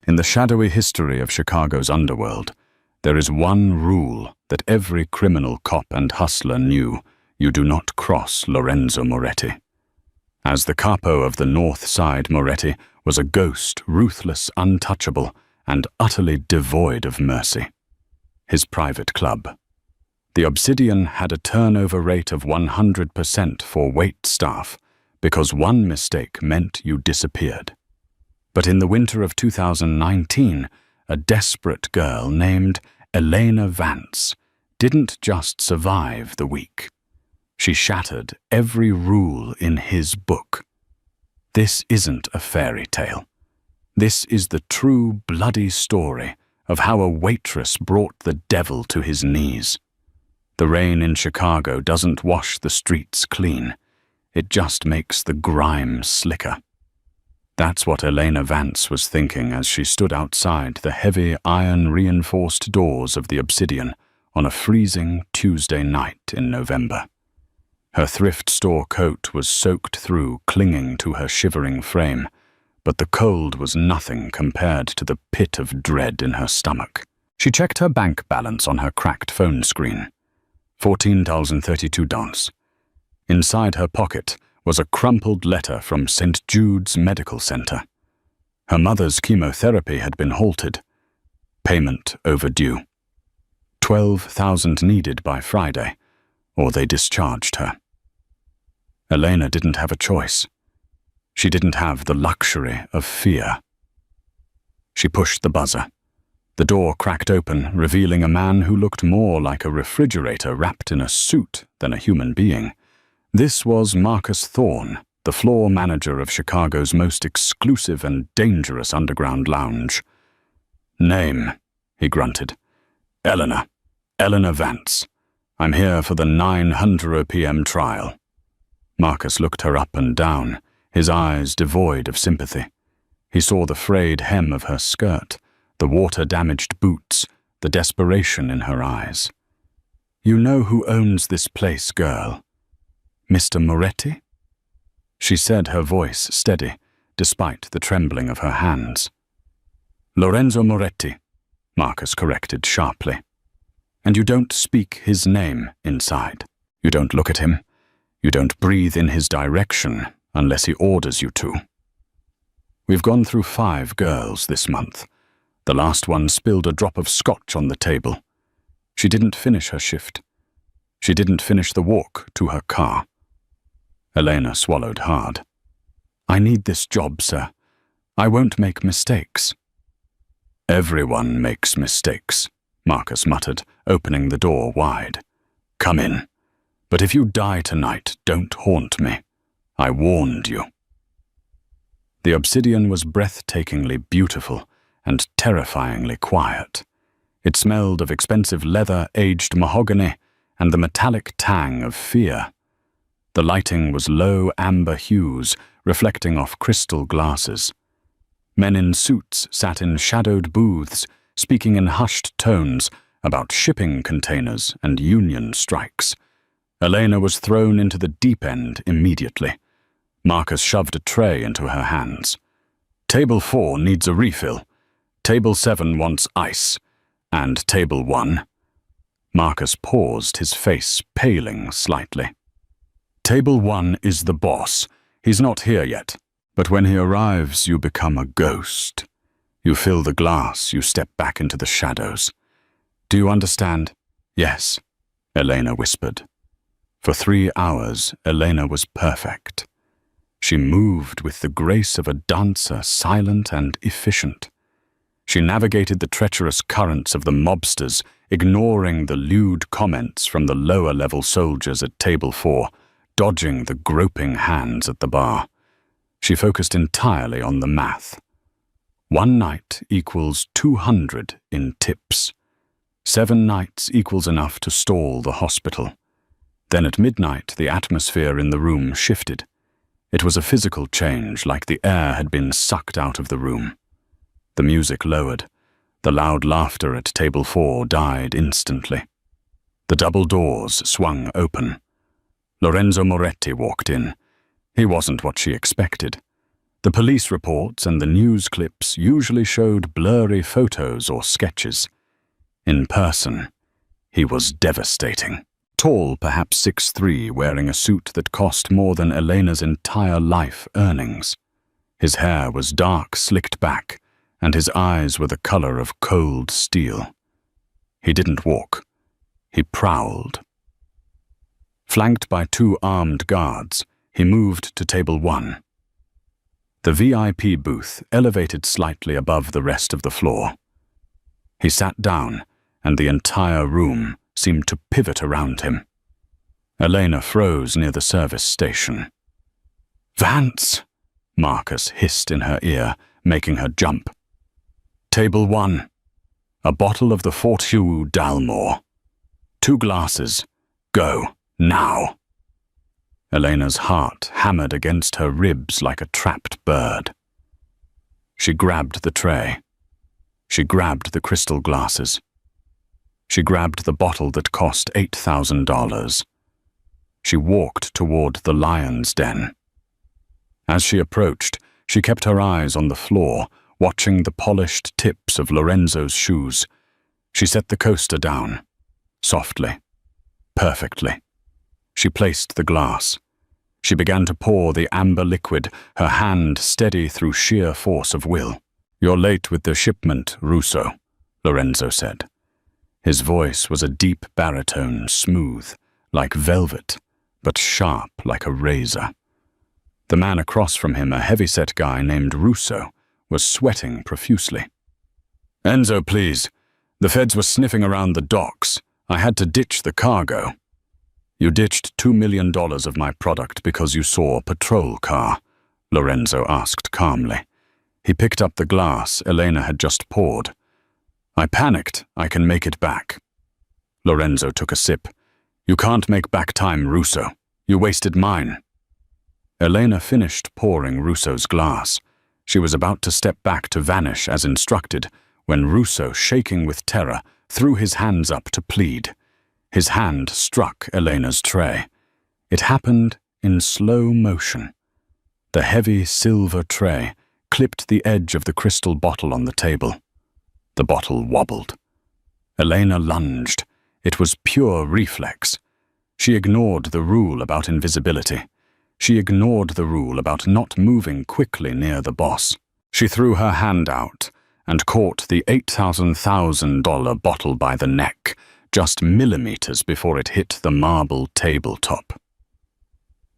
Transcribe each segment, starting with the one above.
In the shadowy history of Chicago's underworld, there is one rule that every criminal cop and hustler knew: you do not cross Lorenzo Moretti. As the capo of the North Side, Moretti was a ghost, ruthless, untouchable, and utterly devoid of mercy. His private club. The Obsidian had a turnover rate of 100% for wait staff, because one mistake meant you disappeared. But in the winter of 2019, a desperate girl named Elena Vance didn't just survive the week. She shattered every rule in his book. This isn't a fairy tale. This is the true bloody story of how a waitress brought the devil to his knees. The rain in Chicago doesn't wash the streets clean. It just makes the grime slicker. That's what Elena Vance was thinking as she stood outside the heavy iron-reinforced doors of the Obsidian on a freezing Tuesday night in November. Her thrift store coat was soaked through, clinging to her shivering frame, but the cold was nothing compared to the pit of dread in her stomach. She checked her bank balance on her cracked phone screen. $14,032. Inside her pocket was a crumpled letter from St. Jude's Medical Center. Her mother's chemotherapy had been halted. Payment overdue. $12,000 needed by Friday, or they discharged her. Elena didn't have a choice. She didn't have the luxury of fear. She pushed the buzzer. The door cracked open, revealing a man who looked more like a refrigerator wrapped in a suit than a human being. This was Marcus Thorne, the floor manager of Chicago's most exclusive and dangerous underground lounge. "Name," he grunted. "Eleanor Vance. I'm here for the 9:00 p.m. trial." Marcus looked her up and down, his eyes devoid of sympathy. He saw the frayed hem of her skirt, the water-damaged boots, the desperation in her eyes. "You know who owns this place, girl? Mr. Moretti?" She said, her voice steady, despite the trembling of her hands. "Lorenzo Moretti," Marcus corrected sharply. "And you don't speak his name inside. You don't look at him. You don't breathe in his direction unless he orders you to. We've gone through 5 girls this month. The last one spilled a drop of scotch on the table. She didn't finish her shift. She didn't finish the walk to her car." Elena swallowed hard. "I need this job, sir. I won't make mistakes." "Everyone makes mistakes," Marcus muttered, opening the door wide. "Come in. But if you die tonight, don't haunt me. I warned you." The Obsidian was breathtakingly beautiful and terrifyingly quiet. It smelled of expensive leather, aged mahogany, and the metallic tang of fear. The lighting was low amber hues, reflecting off crystal glasses. Men in suits sat in shadowed booths, speaking in hushed tones about shipping containers and union strikes. Elena was thrown into the deep end immediately. Marcus shoved a tray into her hands. "Table 4 needs a refill. Table 7 wants ice. And Table 1... Marcus paused, his face paling slightly. "Table 1 is the boss. He's not here yet. But when he arrives, you become a ghost. You fill the glass, you step back into the shadows. Do you understand?" "Yes," Elena whispered. For 3 hours, Elena was perfect. She moved with the grace of a dancer, silent and efficient. She navigated the treacherous currents of the mobsters, ignoring the lewd comments from the lower-level soldiers at Table 4, dodging the groping hands at the bar. She focused entirely on the math. 1 night equals 200 in tips. 7 nights equals enough to stall the hospital. Then at midnight, the atmosphere in the room shifted. It was a physical change, like the air had been sucked out of the room. The music lowered. The loud laughter at Table 4 died instantly. The double doors swung open. Lorenzo Moretti walked in. He wasn't what she expected. The police reports and the news clips usually showed blurry photos or sketches. In person, he was devastating. Tall, perhaps 6'3", wearing a suit that cost more than Elena's entire life earnings. His hair was dark, slicked back, and his eyes were the color of cold steel. He didn't walk. He prowled. Flanked by 2 armed guards, he moved to table 1. The VIP booth elevated slightly above the rest of the floor. He sat down, and the entire room seemed to pivot around him. Elena froze near the service station. "Vance!" Marcus hissed in her ear, making her jump. "Table 1. A bottle of the Fort Hugh Dalmore. 2 glasses. Go, now." Elena's heart hammered against her ribs like a trapped bird. She grabbed the tray. She grabbed the crystal glasses. She grabbed the bottle that cost $8,000. She walked toward the lion's den. As she approached, she kept her eyes on the floor, watching the polished tips of Lorenzo's shoes. She set the coaster down, softly, perfectly. She placed the glass. She began to pour the amber liquid, her hand steady through sheer force of will. "You're late with the shipment, Russo," Lorenzo said. His voice was a deep baritone, smooth, like velvet, but sharp like a razor. The man across from him, a heavy-set guy named Russo, was sweating profusely. "Enzo, please. The feds were sniffing around the docks. I had to ditch the cargo." "You ditched $2 million of my product because you saw a patrol car," Lorenzo asked calmly. He picked up the glass Elena had just poured. "I panicked. I can make it back." Lorenzo took a sip. "You can't make back time, Russo. You wasted mine." Elena finished pouring Russo's glass. She was about to step back to vanish as instructed when Russo, shaking with terror, threw his hands up to plead. His hand struck Elena's tray. It happened in slow motion. The heavy silver tray clipped the edge of the crystal bottle on the table. The bottle wobbled. Elena lunged. It was pure reflex. She ignored the rule about invisibility. She ignored the rule about not moving quickly near the boss. She threw her hand out and caught the $8,000 bottle by the neck, just millimeters before it hit the marble tabletop.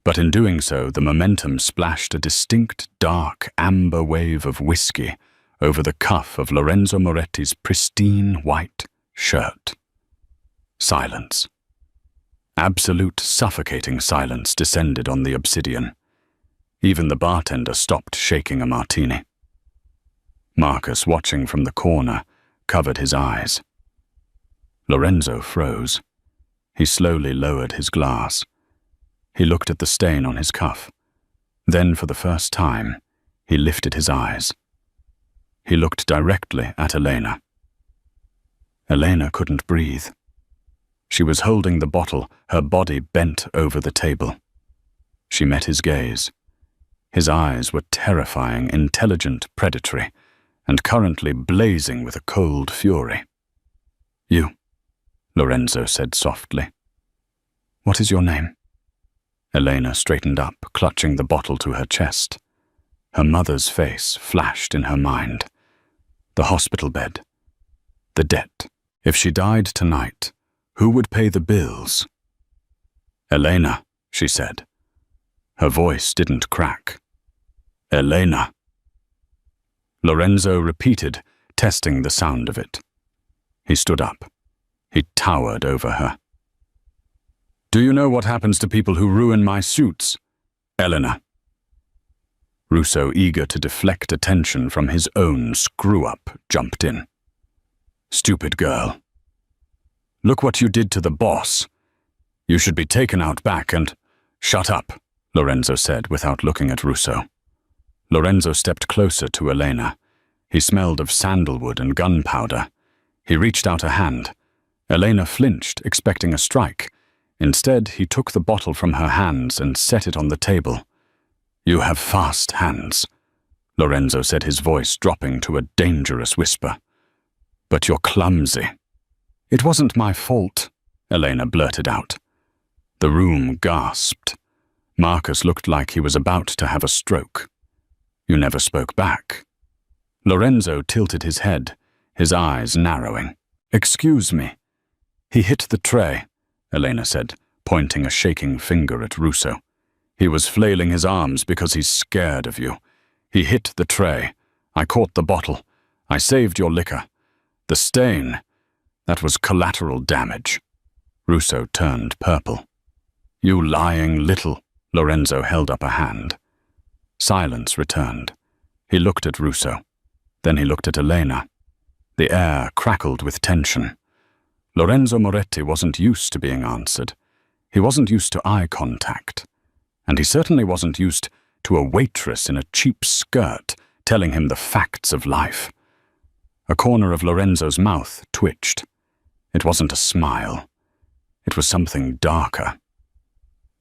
But in doing so, the momentum splashed a distinct dark amber wave of whiskey over the cuff of Lorenzo Moretti's pristine white shirt. Silence. Absolute suffocating silence descended on the obsidian. Even the bartender stopped shaking a martini. Marcus, watching from the corner, covered his eyes. Lorenzo froze. He slowly lowered his glass. He looked at the stain on his cuff. Then, for the first time, he lifted his eyes. He looked directly at Elena. Elena couldn't breathe. She was holding the bottle, her body bent over the table. She met his gaze. His eyes were terrifying, intelligent, predatory, and currently blazing with a cold fury. "You," Lorenzo said softly. "What is your name?" Elena straightened up, clutching the bottle to her chest. Her mother's face flashed in her mind. The hospital bed. The debt. If she died tonight, who would pay the bills? "Elena," she said. Her voice didn't crack. "Elena." Lorenzo repeated, testing the sound of it. He stood up. He towered over her. "Do you know what happens to people who ruin my suits? Elena." Russo, eager to deflect attention from his own screw-up, jumped in. "Stupid girl. Look what you did to the boss. You should be taken out back and—" "Shut up," Lorenzo said without looking at Russo. Lorenzo stepped closer to Elena. He smelled of sandalwood and gunpowder. He reached out a hand. Elena flinched, expecting a strike. Instead, he took the bottle from her hands and set it on the table. "You have fast hands," Lorenzo said, his voice dropping to a dangerous whisper. "But you're clumsy." "It wasn't my fault," Elena blurted out. The room gasped. Marcus looked like he was about to have a stroke. "You never spoke back." Lorenzo tilted his head, his eyes narrowing. "Excuse me." "He hit the tray," Elena said, pointing a shaking finger at Russo. "He was flailing his arms because he's scared of you. He hit the tray. I caught the bottle. I saved your liquor. The stain, that was collateral damage." Russo turned purple. "You lying little," Lorenzo held up a hand. Silence returned. He looked at Russo. Then he looked at Elena. The air crackled with tension. Lorenzo Moretti wasn't used to being answered. He wasn't used to eye contact. And he certainly wasn't used to a waitress in a cheap skirt telling him the facts of life. A corner of Lorenzo's mouth twitched. It wasn't a smile. It was something darker.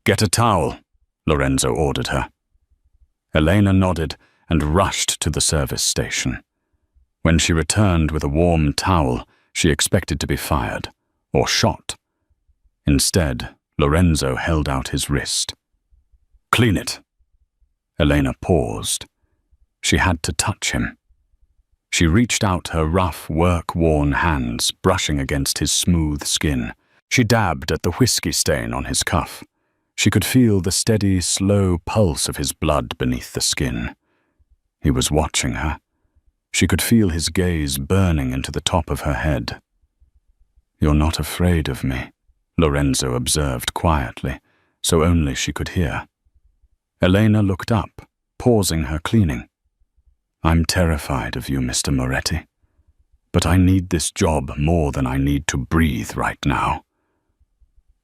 "Get a towel," Lorenzo ordered her. Elena nodded and rushed to the service station. When she returned with a warm towel, she expected to be fired, or shot. Instead, Lorenzo held out his wrist. "Clean it." Elena paused. She had to touch him. She reached out her rough, work-worn hands, brushing against his smooth skin. She dabbed at the whiskey stain on his cuff. She could feel the steady, slow pulse of his blood beneath the skin. He was watching her. She could feel his gaze burning into the top of her head. "You're not afraid of me," Lorenzo observed quietly, so only she could hear. Elena looked up, pausing her cleaning. "I'm terrified of you, Mr. Moretti. But I need this job more than I need to breathe right now."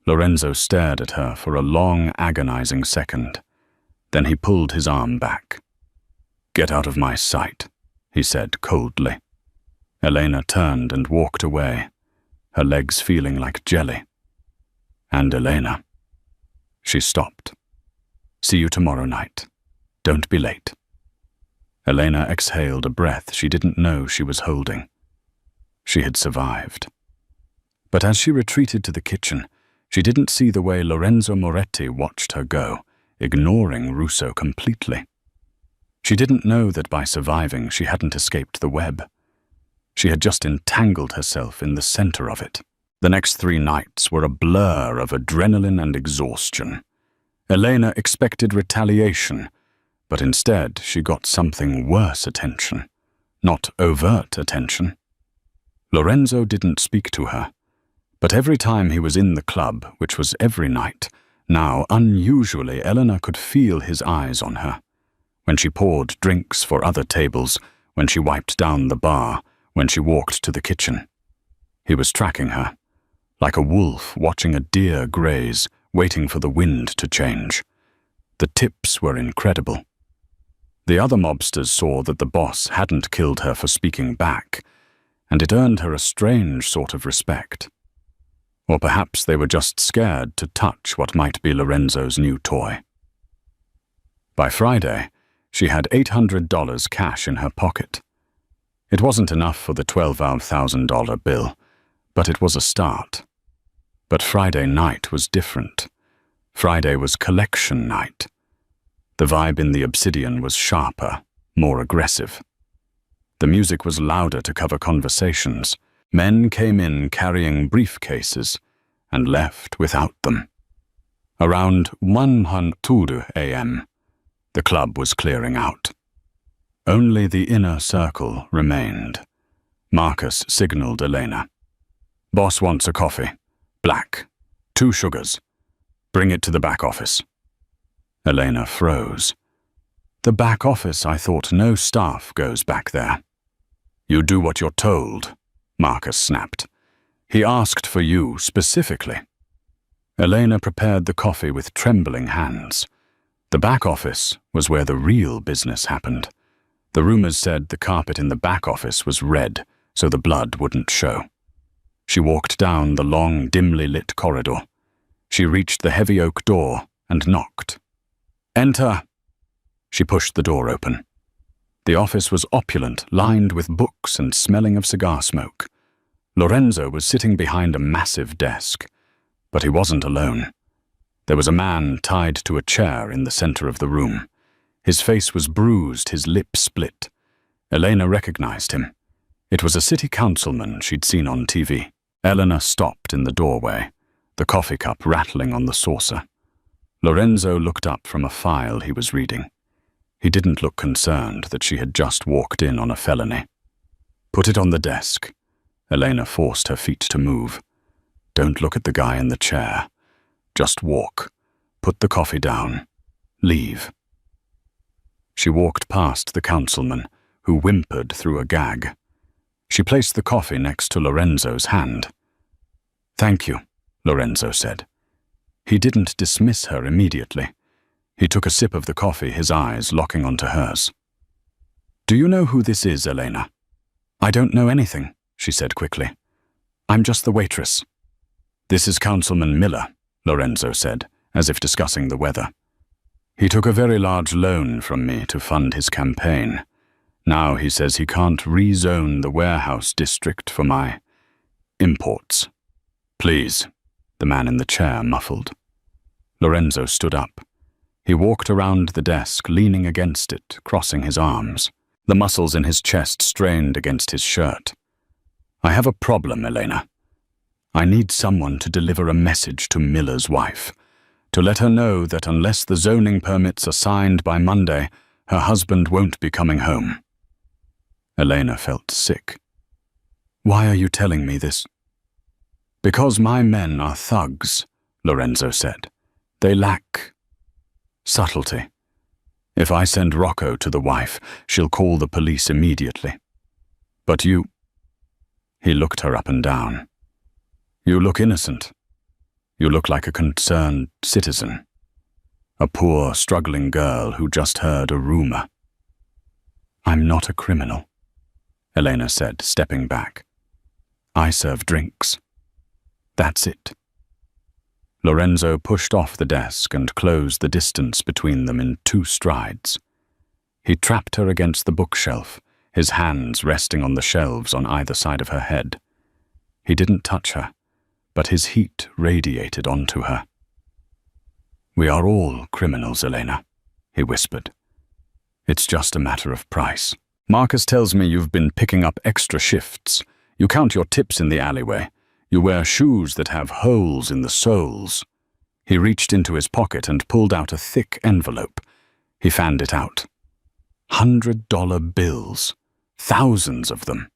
Lorenzo stared at her for a long, agonizing second. Then he pulled his arm back. "Get out of my sight," he said coldly. Elena turned and walked away, her legs feeling like jelly. "And Elena." She stopped. "See you tomorrow night. Don't be late." Elena exhaled a breath she didn't know she was holding. She had survived. But as she retreated to the kitchen, she didn't see the way Lorenzo Moretti watched her go, ignoring Russo completely. She didn't know that by surviving she hadn't escaped the web. She had just entangled herself in the center of it. The next 3 nights were a blur of adrenaline and exhaustion. Elena expected retaliation, but instead she got something worse attention, not overt attention. Lorenzo didn't speak to her, but every time he was in the club, which was every night, now unusually Elena could feel his eyes on her. When she poured drinks for other tables, when she wiped down the bar, when she walked to the kitchen. He was tracking her, like a wolf watching a deer graze, waiting for the wind to change. The tips were incredible. The other mobsters saw that the boss hadn't killed her for speaking back, and it earned her a strange sort of respect. Or perhaps they were just scared to touch what might be Lorenzo's new toy. By Friday, she had $800 cash in her pocket. It wasn't enough for the $12,000 bill, but it was a start. But Friday night was different. Friday was collection night. The vibe in the Obsidian was sharper, more aggressive. The music was louder to cover conversations. Men came in carrying briefcases and left without them. Around 1:00 a.m., the club was clearing out. Only the inner circle remained. Marcus signaled Elena. "Boss wants a coffee. Black. 2 sugars. Bring it to the back office." Elena froze. "The back office? I thought no staff goes back there." "You do what you're told," Marcus snapped. "He asked for you specifically." Elena prepared the coffee with trembling hands. The back office was where the real business happened. The rumors said the carpet in the back office was red, so the blood wouldn't show. She walked down the long, dimly lit corridor. She reached the heavy oak door and knocked. "Enter." She pushed the door open. The office was opulent, lined with books and smelling of cigar smoke. Lorenzo was sitting behind a massive desk, but he wasn't alone. There was a man tied to a chair in the center of the room. His face was bruised, his lip split. Elena recognized him. It was a city councilman she'd seen on TV. Eleanor stopped in the doorway, the coffee cup rattling on the saucer. Lorenzo looked up from a file he was reading. He didn't look concerned that she had just walked in on a felony. "Put it on the desk." Elena forced her feet to move. "Don't look at the guy in the chair. Just walk. Put the coffee down. Leave." She walked past the councilman, who whimpered through a gag. She placed the coffee next to Lorenzo's hand. "Thank you," Lorenzo said. He didn't dismiss her immediately. He took a sip of the coffee, his eyes locking onto hers. "Do you know who this is, Elena?" "I don't know anything," she said quickly. "I'm just the waitress." "This is Councilman Miller," Lorenzo said, as if discussing the weather. "He took a very large loan from me to fund his campaign. Now he says he can't rezone the warehouse district for my imports." "Please," the man in the chair muffled. Lorenzo stood up. He walked around the desk, leaning against it, crossing his arms. The muscles in his chest strained against his shirt. "I have a problem, Elena. I need someone to deliver a message to Miller's wife, to let her know that unless the zoning permits are signed by Monday, her husband won't be coming home." Elena felt sick. "Why are you telling me this?" "Because my men are thugs," Lorenzo said. "They lack subtlety. If I send Rocco to the wife, she'll call the police immediately. But you—" He looked her up and down. "You look innocent. You look like a concerned citizen. A poor, struggling girl who just heard a rumor." "I'm not a criminal," Elena said, stepping back. "I serve drinks. That's it." Lorenzo pushed off the desk and closed the distance between them in 2 strides. He trapped her against the bookshelf, his hands resting on the shelves on either side of her head. He didn't touch her, but his heat radiated onto her. "We are all criminals, Elena," he whispered. "It's just a matter of price. Marcus tells me you've been picking up extra shifts. You count your tips in the alleyway. You wear shoes that have holes in the soles." He reached into his pocket and pulled out a thick envelope. He fanned it out. $100 bills. Thousands of them.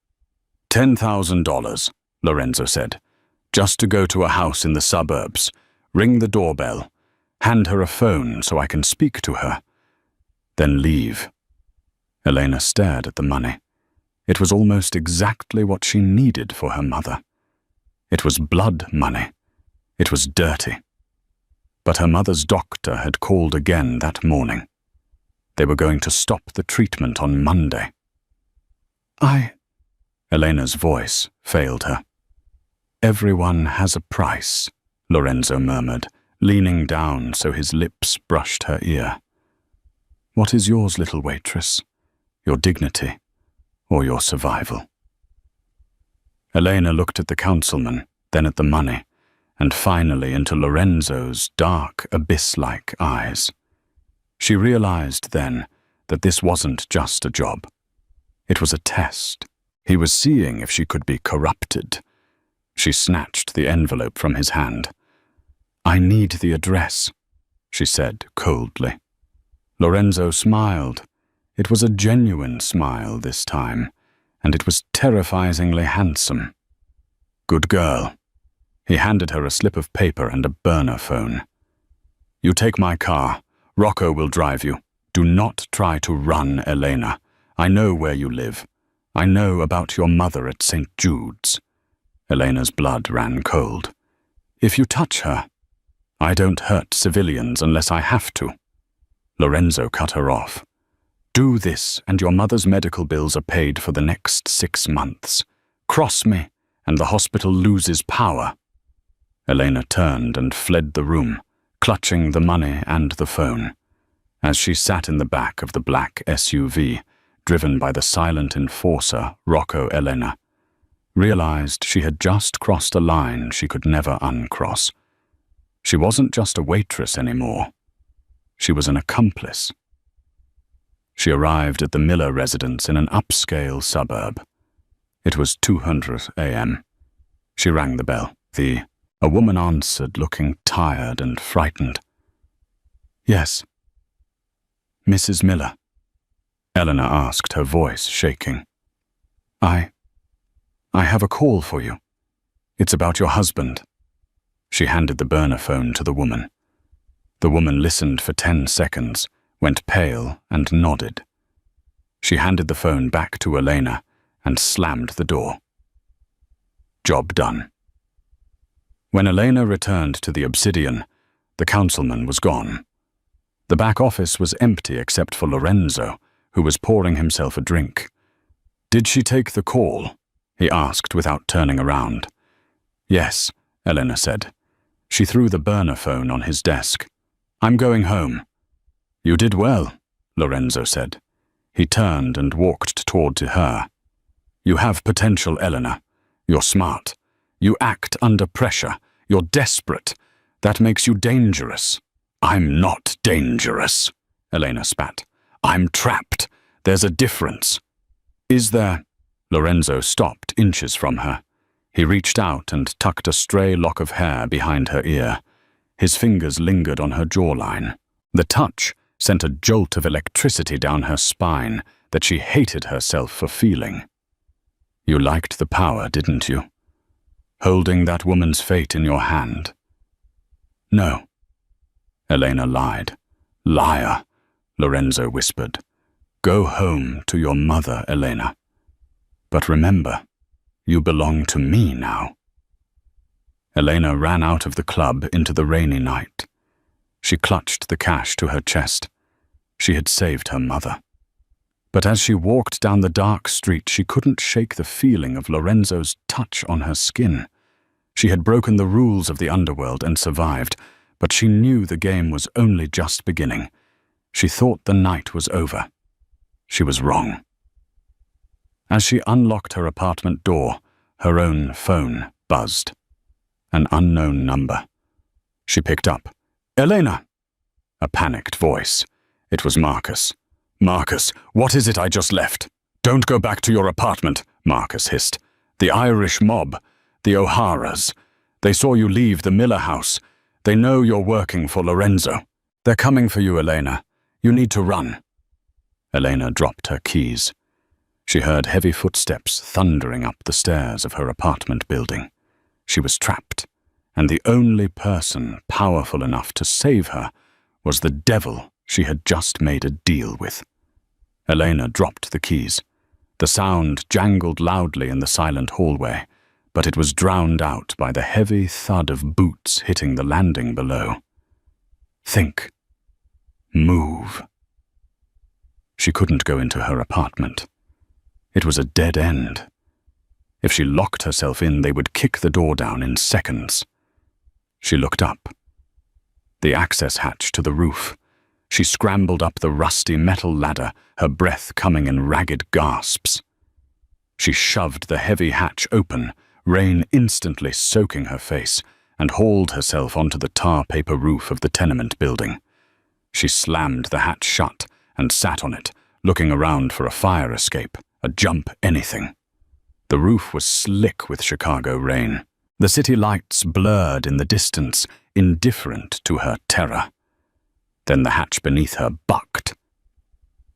$10,000, Lorenzo said. "Just to go to a house in the suburbs. Ring the doorbell. Hand her a phone so I can speak to her. Then leave." Elena stared at the money. It was almost exactly what she needed for her mother. It was blood money. It was dirty. But her mother's doctor had called again that morning. They were going to stop the treatment on Monday. Elena's voice failed her. "Everyone has a price," Lorenzo murmured, leaning down so his lips brushed her ear. "What is yours, little waitress? Your dignity or your survival?" Elena looked at the councilman, then at the money, and finally into Lorenzo's dark, abyss-like eyes. She realized then that this wasn't just a job. It was a test. He was seeing if she could be corrupted. She snatched the envelope from his hand. "I need the address," she said coldly. Lorenzo smiled. It was a genuine smile this time, and it was terrifyingly handsome. "Good girl." He handed her a slip of paper and a burner phone. "You take my car. Rocco will drive you. Do not try to run, Elena. I know where you live. I know about your mother at St. Jude's." Elena's blood ran cold. "If you touch her—" "I don't hurt civilians unless I have to." Lorenzo cut her off. "Do this, and your mother's medical bills are paid for the next 6 months. Cross me, and the hospital loses power." Elena turned and fled the room, clutching the money and the phone. As she sat in the back of the black SUV, driven by the silent enforcer, Rocco Elena, realized she had just crossed a line she could never uncross. She wasn't just a waitress anymore. She was an accomplice. She arrived at the Miller residence in an upscale suburb. It was 2:00 a.m. She rang the bell. A woman answered, looking tired and frightened. "Yes." "Mrs. Miller?" Eleanor asked, her voice shaking. I have a call for you. It's about your husband." She handed the burner phone to the woman. The woman listened for 10 seconds, went pale, and nodded. She handed the phone back to Elena and slammed the door. Job done. When Elena returned to the Obsidian, the councilman was gone. The back office was empty except for Lorenzo, who was pouring himself a drink. "Did she take the call?" he asked without turning around. "Yes," Elena said. She threw the burner phone on his desk. "I'm going home." "You did well," Lorenzo said. He turned and walked toward to her. "You have potential, Eleanor. You're smart. You act under pressure. You're desperate. That makes you dangerous." "I'm not dangerous," Elena spat. "I'm trapped. There's a difference." "Is there?" Lorenzo stopped inches from her. He reached out and tucked a stray lock of hair behind her ear. His fingers lingered on her jawline. The touch sent a jolt of electricity down her spine that she hated herself for feeling. "You liked the power, didn't you? Holding that woman's fate in your hand." "No." Elena lied. "Liar," Lorenzo whispered. "Go home to your mother, Elena. But remember, you belong to me now." Elena ran out of the club into the rainy night. She clutched the cash to her chest. She had saved her mother. But as she walked down the dark street, she couldn't shake the feeling of Lorenzo's touch on her skin. She had broken the rules of the underworld and survived, but she knew the game was only just beginning. She thought the night was over. She was wrong. As she unlocked her apartment door, her own phone buzzed. An unknown number. She picked up. "Elena!" A panicked voice. It was Marcus. "Marcus, what is it I just left?" "Don't go back to your apartment," Marcus hissed. "The Irish mob, the O'Haras. They saw you leave the Miller house. They know you're working for Lorenzo. They're coming for you, Elena. You need to run." Elena dropped her keys. She heard heavy footsteps thundering up the stairs of her apartment building. She was trapped, and the only person powerful enough to save her was the devil she had just made a deal with. Elena dropped the keys. The sound jangled loudly in the silent hallway, but it was drowned out by the heavy thud of boots hitting the landing below. Think. Move. She couldn't go into her apartment. It was a dead end. If she locked herself in, they would kick the door down in seconds. She looked up. The access hatch to the roof. She scrambled up the rusty metal ladder, her breath coming in ragged gasps. She shoved the heavy hatch open, rain instantly soaking her face, and hauled herself onto the tar paper roof of the tenement building. She slammed the hatch shut and sat on it, looking around for a fire escape, a jump anything. The roof was slick with Chicago rain. The city lights blurred in the distance, indifferent to her terror. Then the hatch beneath her bucked.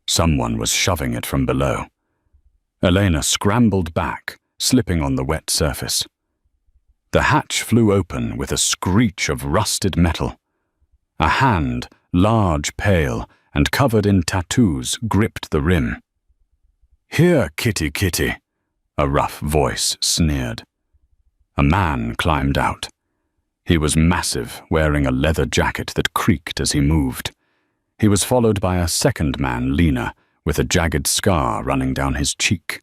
Someone was shoving it from below. Elena scrambled back, slipping on the wet surface. The hatch flew open with a screech of rusted metal. A hand, large, pale, and covered in tattoos, gripped the rim. "Here, kitty, kitty," a rough voice sneered. A man climbed out. He was massive, wearing a leather jacket that creaked as he moved. He was followed by a second man, leaner, with a jagged scar running down his cheek.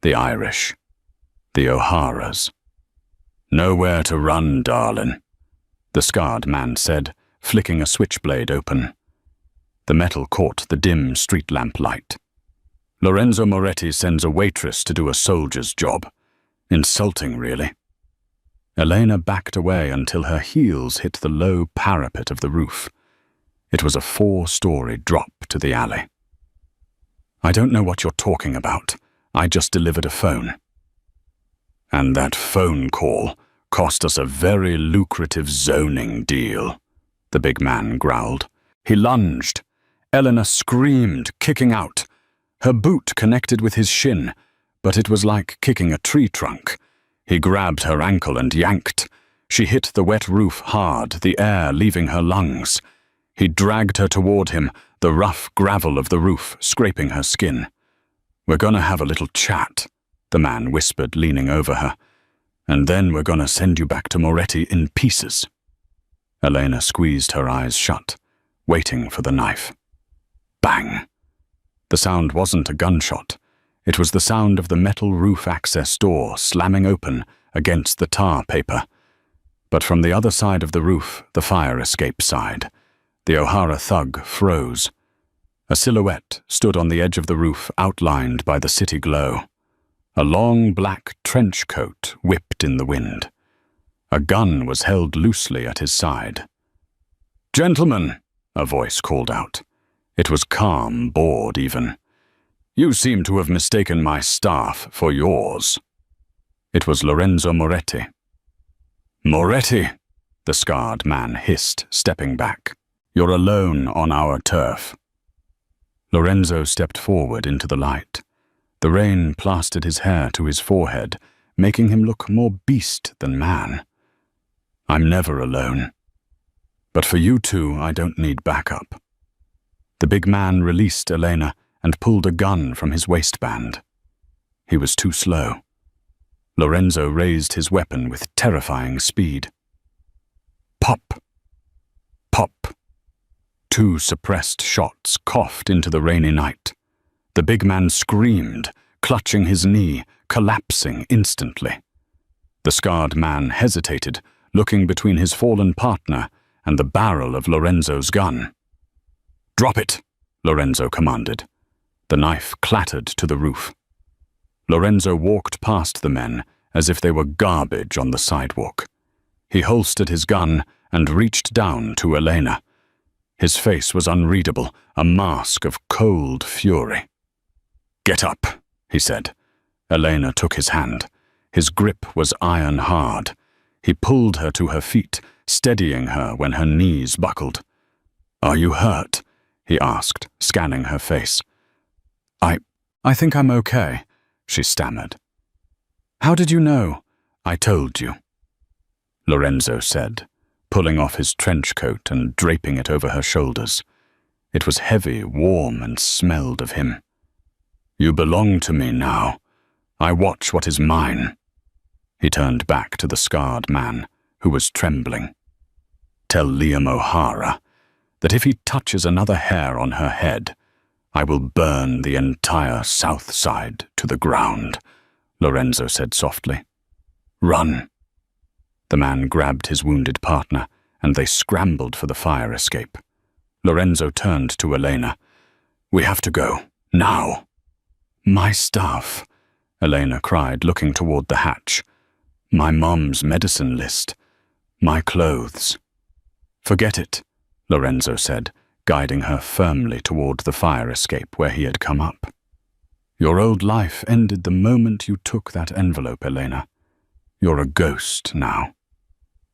The Irish. The O'Haras. "Nowhere to run, darlin'," the scarred man said, flicking a switchblade open. The metal caught the dim street lamp light. Lorenzo Moretti sends a waitress to do a soldier's job. Insulting, really. Elena backed away until her heels hit the low parapet of the roof. It was a 4-story drop to the alley. I don't know what you're talking about. I just delivered a phone. And that phone call cost us a very lucrative zoning deal, the big man growled. He lunged. Elena screamed, kicking out. Her boot connected with his shin, but it was like kicking a tree trunk. He grabbed her ankle and yanked. She hit the wet roof hard, the air leaving her lungs. He dragged her toward him, the rough gravel of the roof scraping her skin. We're gonna have a little chat, the man whispered, leaning over her. And then we're gonna send you back to Moretti in pieces. Elena squeezed her eyes shut, waiting for the knife. Bang! The sound wasn't a gunshot. It was the sound of the metal roof access door slamming open against the tar paper. But from the other side of the roof, the fire escape side, the O'Hara thug froze. A silhouette stood on the edge of the roof, outlined by the city glow. A long black trench coat whipped in the wind. A gun was held loosely at his side. "Gentlemen," a voice called out. It was calm, bored even. "You seem to have mistaken my staff for yours." It was Lorenzo Moretti. "Moretti," the scarred man hissed, stepping back. "You're alone on our turf." Lorenzo stepped forward into the light. The rain plastered his hair to his forehead, making him look more beast than man. "I'm never alone. But for you two, I don't need backup." The big man released Elena and pulled a gun from his waistband. He was too slow. Lorenzo raised his weapon with terrifying speed. Pop! Pop! 2 suppressed shots coughed into the rainy night. The big man screamed, clutching his knee, collapsing instantly. The scarred man hesitated, looking between his fallen partner and the barrel of Lorenzo's gun. "Drop it," Lorenzo commanded. The knife clattered to the roof. Lorenzo walked past the men as if they were garbage on the sidewalk. He holstered his gun and reached down to Elena. His face was unreadable, a mask of cold fury. "Get up," he said. Elena took his hand. His grip was iron hard. He pulled her to her feet, steadying her when her knees buckled. "Are you hurt?" he asked, scanning her face. I think I'm okay," she stammered. "How did you know?" "I told you," Lorenzo said, pulling off his trench coat and draping it over her shoulders. It was heavy, warm, and smelled of him. "You belong to me now. I watch what is mine." He turned back to the scarred man, who was trembling. "Tell Liam O'Hara that if he touches another hair on her head, I will burn the entire south side to the ground," Lorenzo said softly. "Run." The man grabbed his wounded partner, and they scrambled for the fire escape. Lorenzo turned to Elena. "We have to go, now." "My stuff," Elena cried, looking toward the hatch. "My mom's medicine list. My clothes." "Forget it," Lorenzo said, guiding her firmly toward the fire escape where he had come up. "Your old life ended the moment you took that envelope, Elena. You're a ghost now."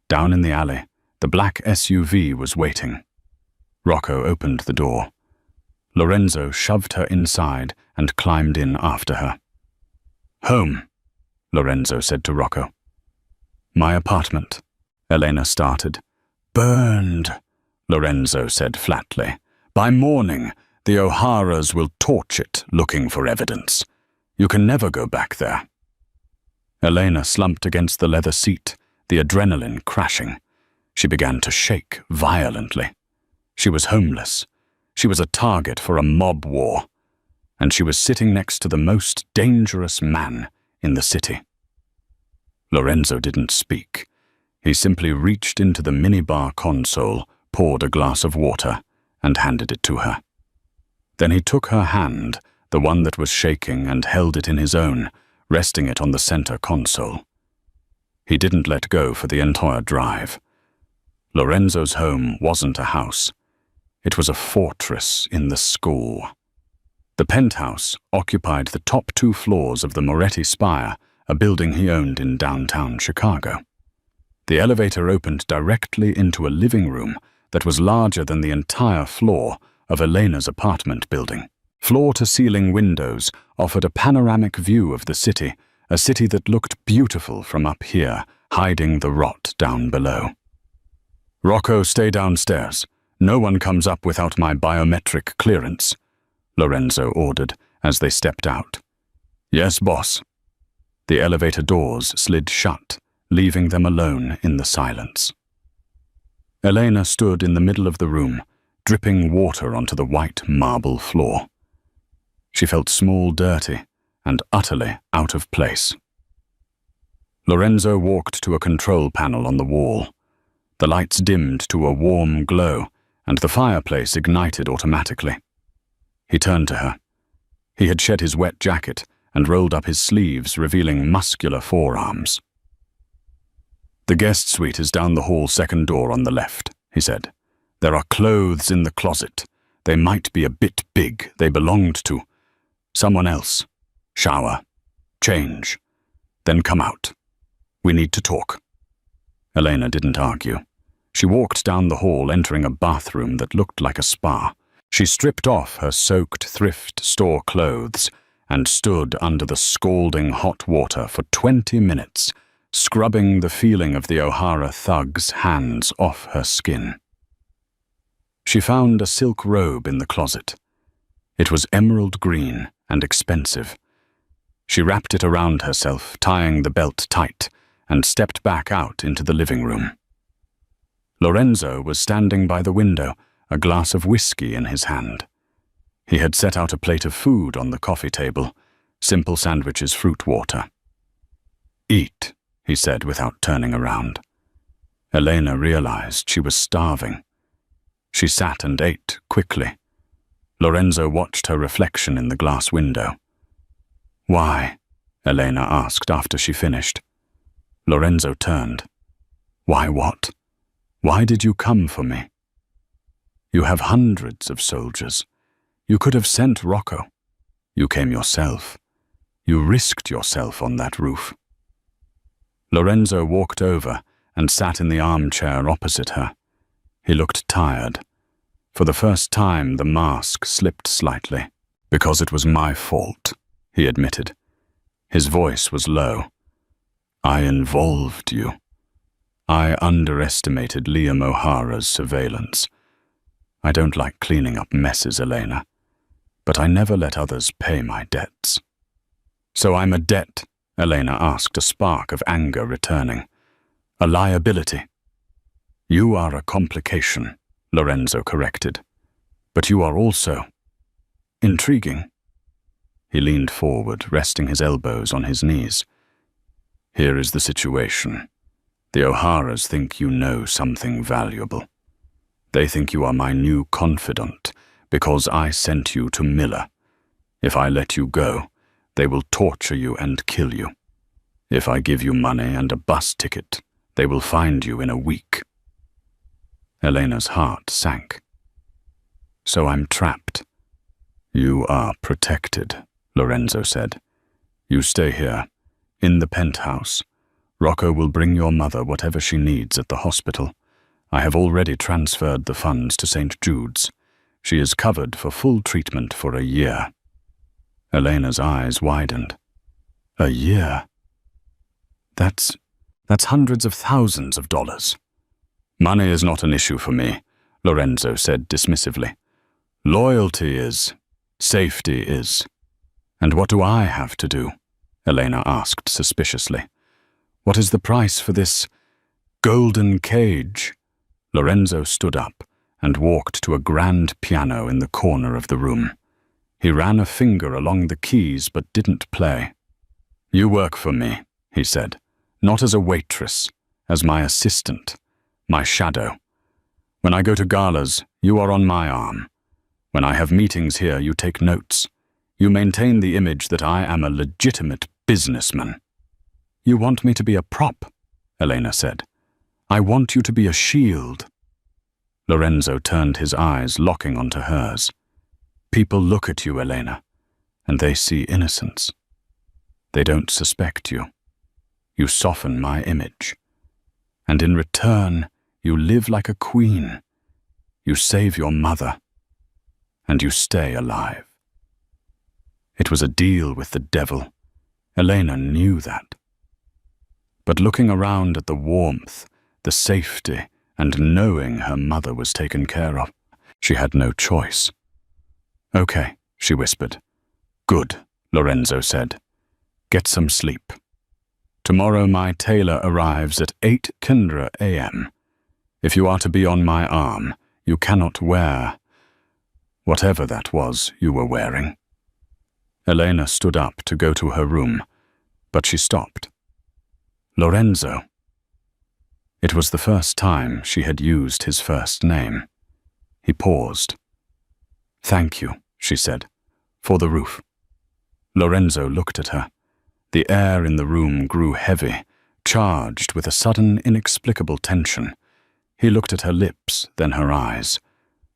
Down in the alley, the black SUV was waiting. Rocco opened the door. Lorenzo shoved her inside and climbed in after her. "Home," Lorenzo said to Rocco. "My apartment," Elena started. "Burned," Lorenzo said flatly. "By morning, the O'Haras will torch it, looking for evidence. You can never go back there." Elena slumped against the leather seat, the adrenaline crashing. She began to shake violently. She was homeless. She was a target for a mob war. And she was sitting next to the most dangerous man in the city. Lorenzo didn't speak. He simply reached into the minibar console, poured a glass of water, and handed it to her. Then he took her hand, the one that was shaking, and held it in his own, resting it on the center console. He didn't let go for the entire drive. Lorenzo's home wasn't a house. It was a fortress in the school. The penthouse occupied the top 2 floors of the Moretti Spire, a building he owned in downtown Chicago. The elevator opened directly into a living room that was larger than the entire floor of Elena's apartment building. Floor-to-ceiling windows offered a panoramic view of the city, a city that looked beautiful from up here, hiding the rot down below. "Rocco, stay downstairs. No one comes up without my biometric clearance," Lorenzo ordered as they stepped out. "Yes, boss." The elevator doors slid shut, leaving them alone in the silence. Elena stood in the middle of the room, dripping water onto the white marble floor. She felt small, dirty, and utterly out of place. Lorenzo walked to a control panel on the wall. The lights dimmed to a warm glow, and the fireplace ignited automatically. He turned to her. He had shed his wet jacket and rolled up his sleeves, revealing muscular forearms. "The guest suite is down the hall, second door on the left," he said. "There are clothes in the closet. They might be a bit big. They belonged to someone else. Shower. Change. Then come out. We need to talk." Elena didn't argue. She walked down the hall, entering a bathroom that looked like a spa. She stripped off her soaked thrift store clothes and stood under the scalding hot water for 20 minutes, scrubbing the feeling of the O'Hara thug's hands off her skin. She found a silk robe in the closet. It was emerald green and expensive. She wrapped it around herself, tying the belt tight, and stepped back out into the living room. Lorenzo was standing by the window, a glass of whiskey in his hand. He had set out a plate of food on the coffee table, simple sandwiches, fruit water. "Eat," he said without turning around. Elena realized she was starving. She sat and ate quickly. Lorenzo watched her reflection in the glass window. "Why?" Elena asked after she finished. Lorenzo turned. "Why what? Why did you come for me? You have hundreds of soldiers. You could have sent Rocco. You came yourself. You risked yourself on that roof." Lorenzo walked over and sat in the armchair opposite her. He looked tired. For the first time, the mask slipped slightly. "Because it was my fault," he admitted. His voice was low. "I involved you. I underestimated Liam O'Hara's surveillance. I don't like cleaning up messes, Elena, but I never let others pay my debts." "So I'm a debt?" Elena asked, a spark of anger returning. "A liability?" "You are a complication," Lorenzo corrected. "But you are also intriguing." He leaned forward, resting his elbows on his knees. "Here is the situation. The O'Haras think you know something valuable. They think you are my new confidant because I sent you to Miller. If I let you go, they will torture you and kill you. If I give you money and a bus ticket, they will find you in a week." Elena's heart sank. "So I'm trapped." "You are protected," Lorenzo said. "You stay here, in the penthouse. Rocco will bring your mother whatever she needs at the hospital. I have already transferred the funds to St. Jude's. She is covered for full treatment for a year." Elena's eyes widened. "A year? That's hundreds of thousands of dollars." "Money is not an issue for me," Lorenzo said dismissively. "Loyalty is. Safety is." "And what do I have to do?" Elena asked suspiciously. "What is the price for this golden cage?" Lorenzo stood up and walked to a grand piano in the corner of the room. He ran a finger along the keys but didn't play. "You work for me," he said, "not as a waitress, as my assistant, my shadow. When I go to galas, you are on my arm. When I have meetings here, you take notes. You maintain the image that I am a legitimate businessman. You want me to be a prop, Elena said. I want you to be a shield. Lorenzo turned his eyes, locking onto hers. People look at you, Elena, and they see innocence. They don't suspect you. You soften my image. And in return, you live like a queen. You save your mother. And you stay alive. It was a deal with the devil. Elena knew that. But looking around at the warmth, the safety, and knowing her mother was taken care of, she had no choice. Okay, she whispered. Good, Lorenzo said. Get some sleep. Tomorrow my tailor arrives at 8 Kindra a.m. If you are to be on my arm, you cannot wear whatever that was you were wearing. Elena stood up to go to her room, but she stopped. Lorenzo. It was the first time she had used his first name. He paused. Thank you, she said, for the roof. Lorenzo looked at her. The air in the room grew heavy, charged with a sudden, inexplicable tension. He looked at her lips, then her eyes.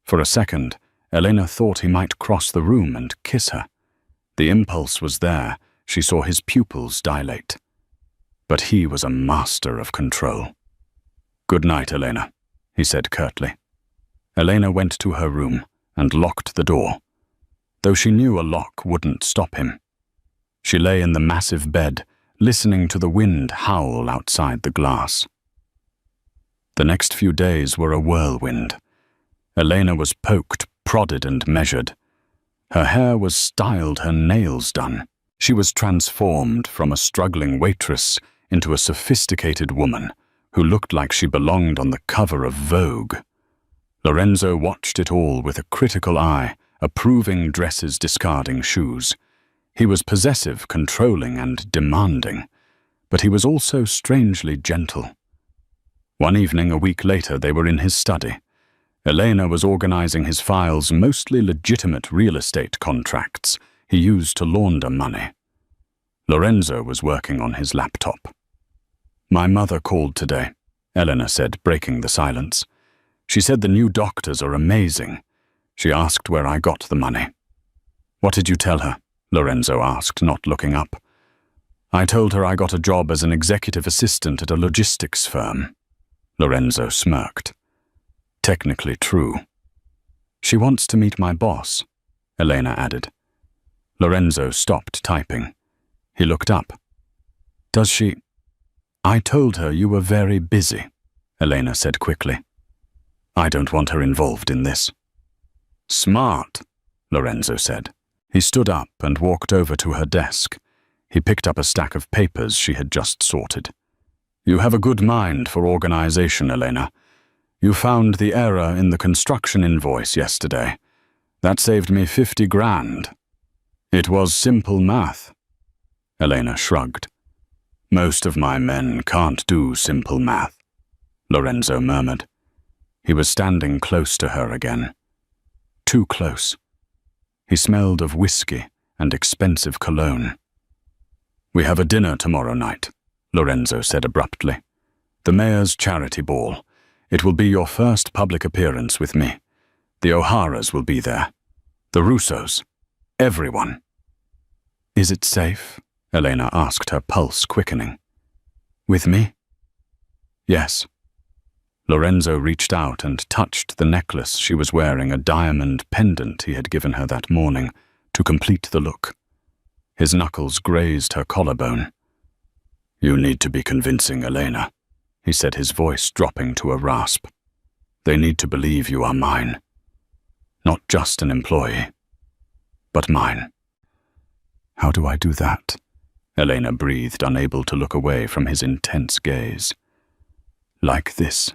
For a second, Elena thought he might cross the room and kiss her. The impulse was there. She saw his pupils dilate. But he was a master of control. Good night, Elena, he said curtly. Elena went to her room and locked the door, though she knew a lock wouldn't stop him. She lay in the massive bed, listening to the wind howl outside the glass. The next few days were a whirlwind. Elena was poked, prodded, and measured. Her hair was styled, her nails done. She was transformed from a struggling waitress into a sophisticated woman who looked like she belonged on the cover of Vogue. Lorenzo watched it all with a critical eye, approving dresses, discarding shoes. He was possessive, controlling, and demanding, but he was also strangely gentle. One evening, a week later, they were in his study. Elena was organizing his files, mostly legitimate real estate contracts he used to launder money. Lorenzo was working on his laptop. My mother called today, Elena said, breaking the silence. She said the new doctors are amazing. She asked where I got the money. What did you tell her? Lorenzo asked, not looking up. I told her I got a job as an executive assistant at a logistics firm. Lorenzo smirked. Technically true. She wants to meet my boss, Elena added. Lorenzo stopped typing. He looked up. Does she? I told her you were very busy, Elena said quickly. I don't want her involved in this. Smart, Lorenzo said. He stood up and walked over to her desk. He picked up a stack of papers she had just sorted. You have a good mind for organization, Elena. You found the error in the construction invoice yesterday. That saved me 50 grand. It was simple math. Elena shrugged. Most of my men can't do simple math, Lorenzo murmured. He was standing close to her again. Too close. He smelled of whiskey and expensive cologne. We have a dinner tomorrow night, Lorenzo said abruptly. The mayor's charity ball. It will be your first public appearance with me. The O'Haras will be there. The Russos. Everyone. Is it safe? Elena asked, her pulse quickening. With me? Yes. Lorenzo reached out and touched the necklace she was wearing, a diamond pendant he had given her that morning, to complete the look. His knuckles grazed her collarbone. You need to be convincing, Elena, he said, his voice dropping to a rasp. They need to believe you are mine. Not just an employee, but mine. How do I do that? Elena breathed, unable to look away from his intense gaze. Like this.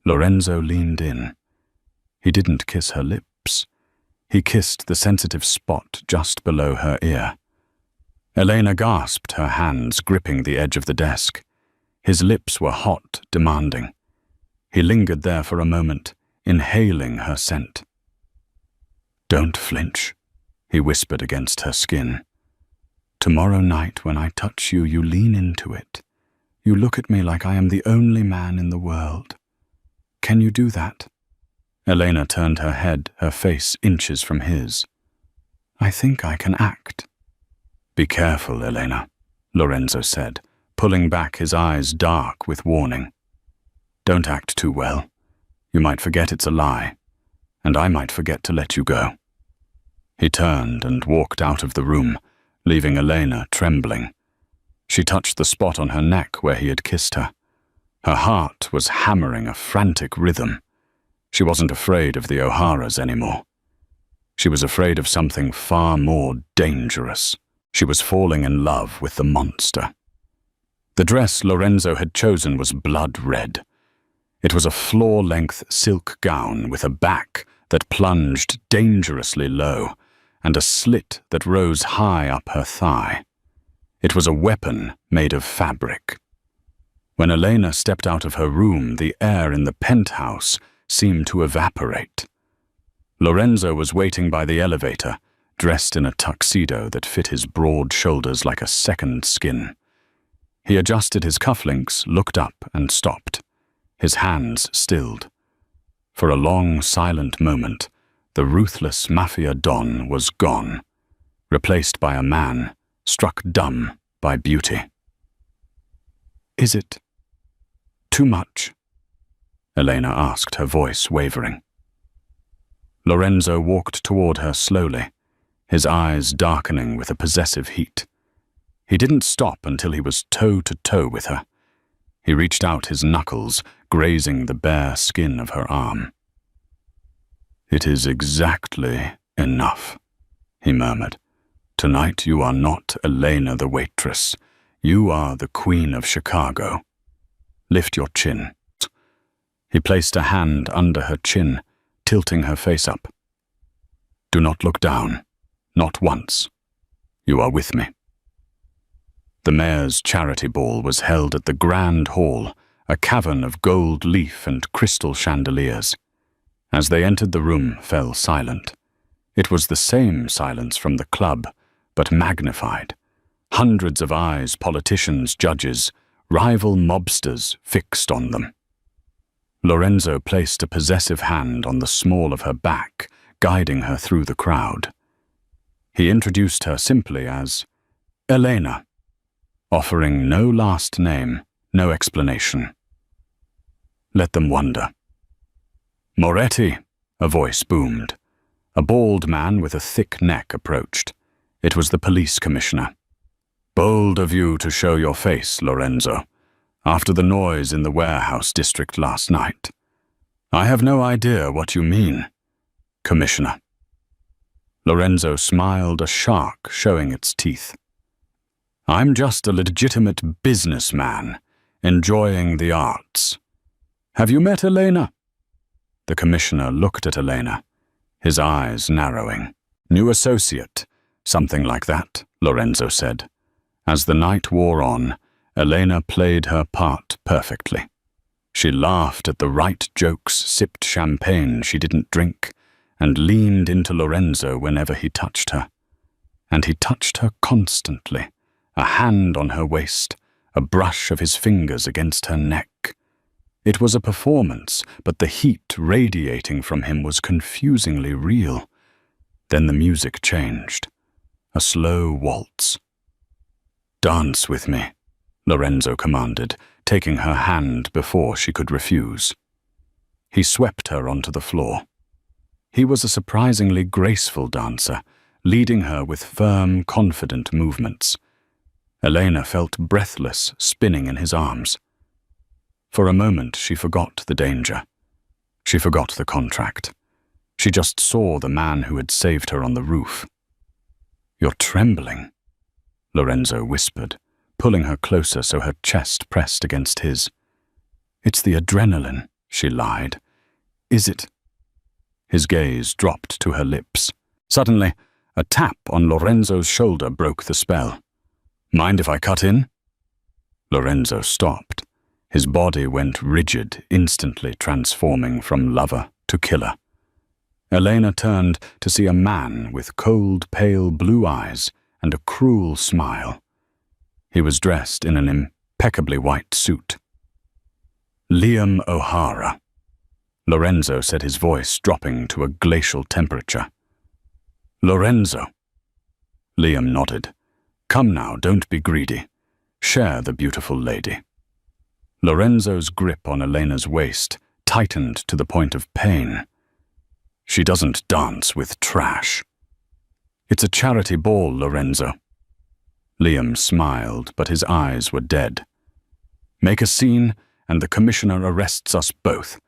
Lorenzo leaned in. He didn't kiss her lips. He kissed the sensitive spot just below her ear. Elena gasped, her hands gripping the edge of the desk. His lips were hot, demanding. He lingered there for a moment, inhaling her scent. Don't flinch, he whispered against her skin. "Tomorrow night when I touch you, you lean into it. You look at me like I am the only man in the world. Can you do that?" Elena turned her head, her face inches from his. "I think I can act." "Be careful, Elena," Lorenzo said, pulling back, his eyes dark with warning. "Don't act too well. You might forget it's a lie, and I might forget to let you go." He turned and walked out of the room, leaving Elena trembling. She touched the spot on her neck where he had kissed her. Her heart was hammering a frantic rhythm. She wasn't afraid of the O'Haras anymore. She was afraid of something far more dangerous. She was falling in love with the monster. The dress Lorenzo had chosen was blood red. It was a floor-length silk gown with a back that plunged dangerously low and a slit that rose high up her thigh. It was a weapon made of fabric. When Elena stepped out of her room, the air in the penthouse seemed to evaporate. Lorenzo was waiting by the elevator, dressed in a tuxedo that fit his broad shoulders like a second skin. He adjusted his cufflinks, looked up, and stopped. His hands stilled. For a long, silent moment, the ruthless Mafia Don was gone, replaced by a man struck dumb by beauty. "Is it too much?" Elena asked, her voice wavering. Lorenzo walked toward her slowly, his eyes darkening with a possessive heat. He didn't stop until he was toe-to-toe with her. He reached out his knuckles, grazing the bare skin of her arm. "It is exactly enough," he murmured. "Tonight you are not Elena the waitress. You are the Queen of Chicago. Lift your chin." He placed a hand under her chin, tilting her face up. "Do not look down. Not once. You are with me." The mayor's charity ball was held at the Grand Hall, a cavern of gold leaf and crystal chandeliers. As they entered, the room fell silent. It was the same silence from the club, but magnified. Hundreds of eyes, politicians, judges, rival mobsters fixed on them. Lorenzo placed a possessive hand on the small of her back, guiding her through the crowd. He introduced her simply as Elena, offering no last name, no explanation. Let them wonder. "Moretti," a voice boomed. A bald man with a thick neck approached. It was the police commissioner. "Bold of you to show your face, Lorenzo, after the noise in the warehouse district last night. I have no idea what you mean, Commissioner." Lorenzo smiled, a shark showing its teeth. "I'm just a legitimate businessman, enjoying the arts. Have you met Elena?" The commissioner looked at Elena, his eyes narrowing. "New associate, something like that," Lorenzo said. As the night wore on, Elena played her part perfectly. She laughed at the right jokes, sipped champagne she didn't drink, and leaned into Lorenzo whenever he touched her. And he touched her constantly, a hand on her waist, a brush of his fingers against her neck. It was a performance, but the heat radiating from him was confusingly real. Then the music changed, a slow waltz. "Dance with me," Lorenzo commanded, taking her hand before she could refuse. He swept her onto the floor. He was a surprisingly graceful dancer, leading her with firm, confident movements. Elena felt breathless, spinning in his arms. For a moment she forgot the danger. She forgot the contract. She just saw the man who had saved her on the roof. "You're trembling," Lorenzo whispered, pulling her closer so her chest pressed against his. "It's the adrenaline," she lied. "Is it?" His gaze dropped to her lips. Suddenly, a tap on Lorenzo's shoulder broke the spell. "Mind if I cut in?" Lorenzo stopped. His body went rigid, instantly transforming from lover to killer. Elena turned to see a man with cold, pale blue eyes and a cruel smile. He was dressed in an impeccably white suit. Liam O'Hara. Lorenzo said, his voice dropping to a glacial temperature. Lorenzo. Liam nodded. Come now, don't be greedy. Share the beautiful lady. Lorenzo's grip on Elena's waist tightened to the point of pain. She doesn't dance with trash. It's a charity ball, Lorenzo. Liam smiled, but his eyes were dead. Make a scene, and the commissioner arrests us both.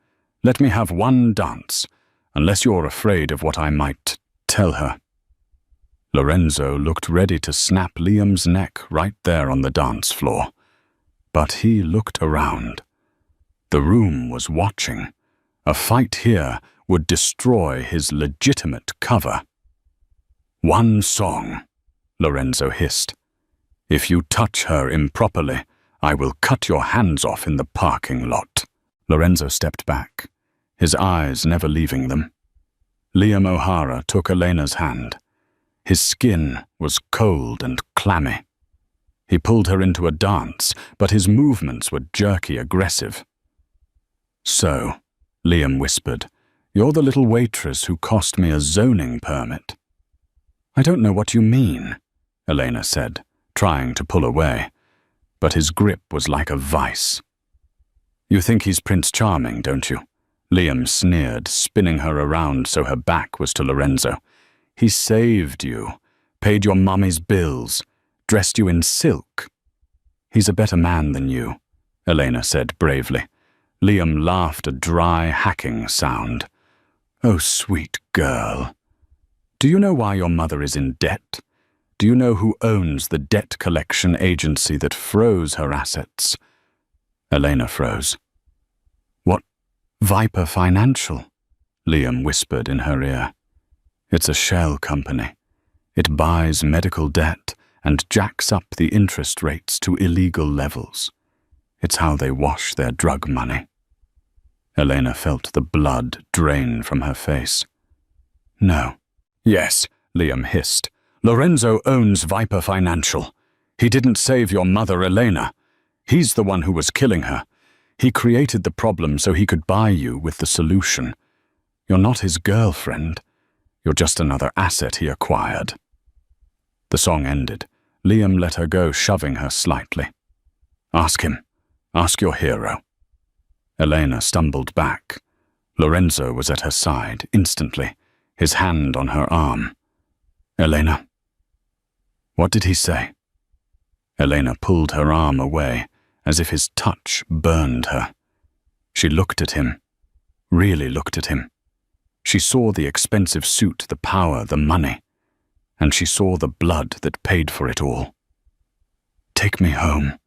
Let me have one dance, unless you're afraid of what I might tell her. Lorenzo looked ready to snap Liam's neck right there on the dance floor. But he looked around. The room was watching. A fight here would destroy his legitimate cover. One song, Lorenzo hissed. If you touch her improperly, I will cut your hands off in the parking lot. Lorenzo stepped back, his eyes never leaving them. Liam O'Hara took Elena's hand. His skin was cold and clammy. He pulled her into a dance, but his movements were jerky, aggressive. So, Liam whispered, you're the little waitress who cost me a zoning permit. I don't know what you mean, Elena said, trying to pull away, but his grip was like a vice. You think he's Prince Charming, don't you? Liam sneered, spinning her around so her back was to Lorenzo. He saved you, paid your mummy's bills, dressed you in silk. He's a better man than you, Elena said bravely. Liam laughed a dry, hacking sound. Oh, sweet girl. Do you know why your mother is in debt? Do you know who owns the debt collection agency that froze her assets? Elena froze. What? Viper Financial? Liam whispered in her ear. It's a shell company. It buys medical debt and jacks up the interest rates to illegal levels. It's how they wash their drug money. Elena felt the blood drain from her face. No. Yes, Liam hissed. Lorenzo owns Viper Financial. He didn't save your mother, Elena. He's the one who was killing her. He created the problem so he could buy you with the solution. You're not his girlfriend. You're just another asset he acquired. The song ended. Liam let her go, shoving her slightly. Ask him. Ask your hero. Elena stumbled back. Lorenzo was at her side, instantly, his hand on her arm. Elena. What did he say? Elena pulled her arm away, as if his touch burned her. She looked at him, really looked at him. She saw the expensive suit, the power, the money, and she saw the blood that paid for it all. Take me home,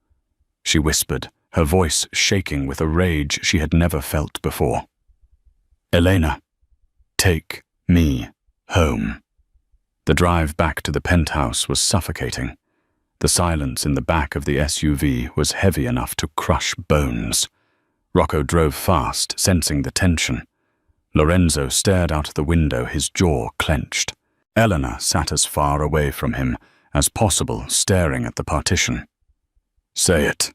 she whispered, her voice shaking with a rage she had never felt before. Elena, take me home. The drive back to the penthouse was suffocating. The silence in the back of the SUV was heavy enough to crush bones. Rocco drove fast, sensing the tension. Lorenzo stared out the window, his jaw clenched. Eleanor sat as far away from him as possible, staring at the partition. Say it,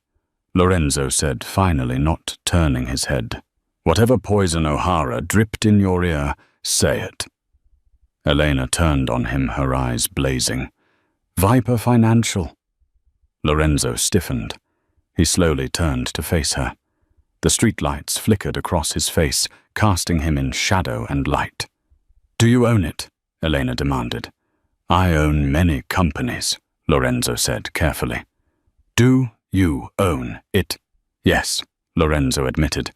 Lorenzo said, finally not turning his head. Whatever poison O'Hara dripped in your ear, say it. Elena turned on him, her eyes blazing. Viper Financial. Lorenzo stiffened. He slowly turned to face her. The streetlights flickered across his face, casting him in shadow and light. Do you own it? Elena demanded. I own many companies, Lorenzo said carefully. Do you own it? Yes, Lorenzo admitted.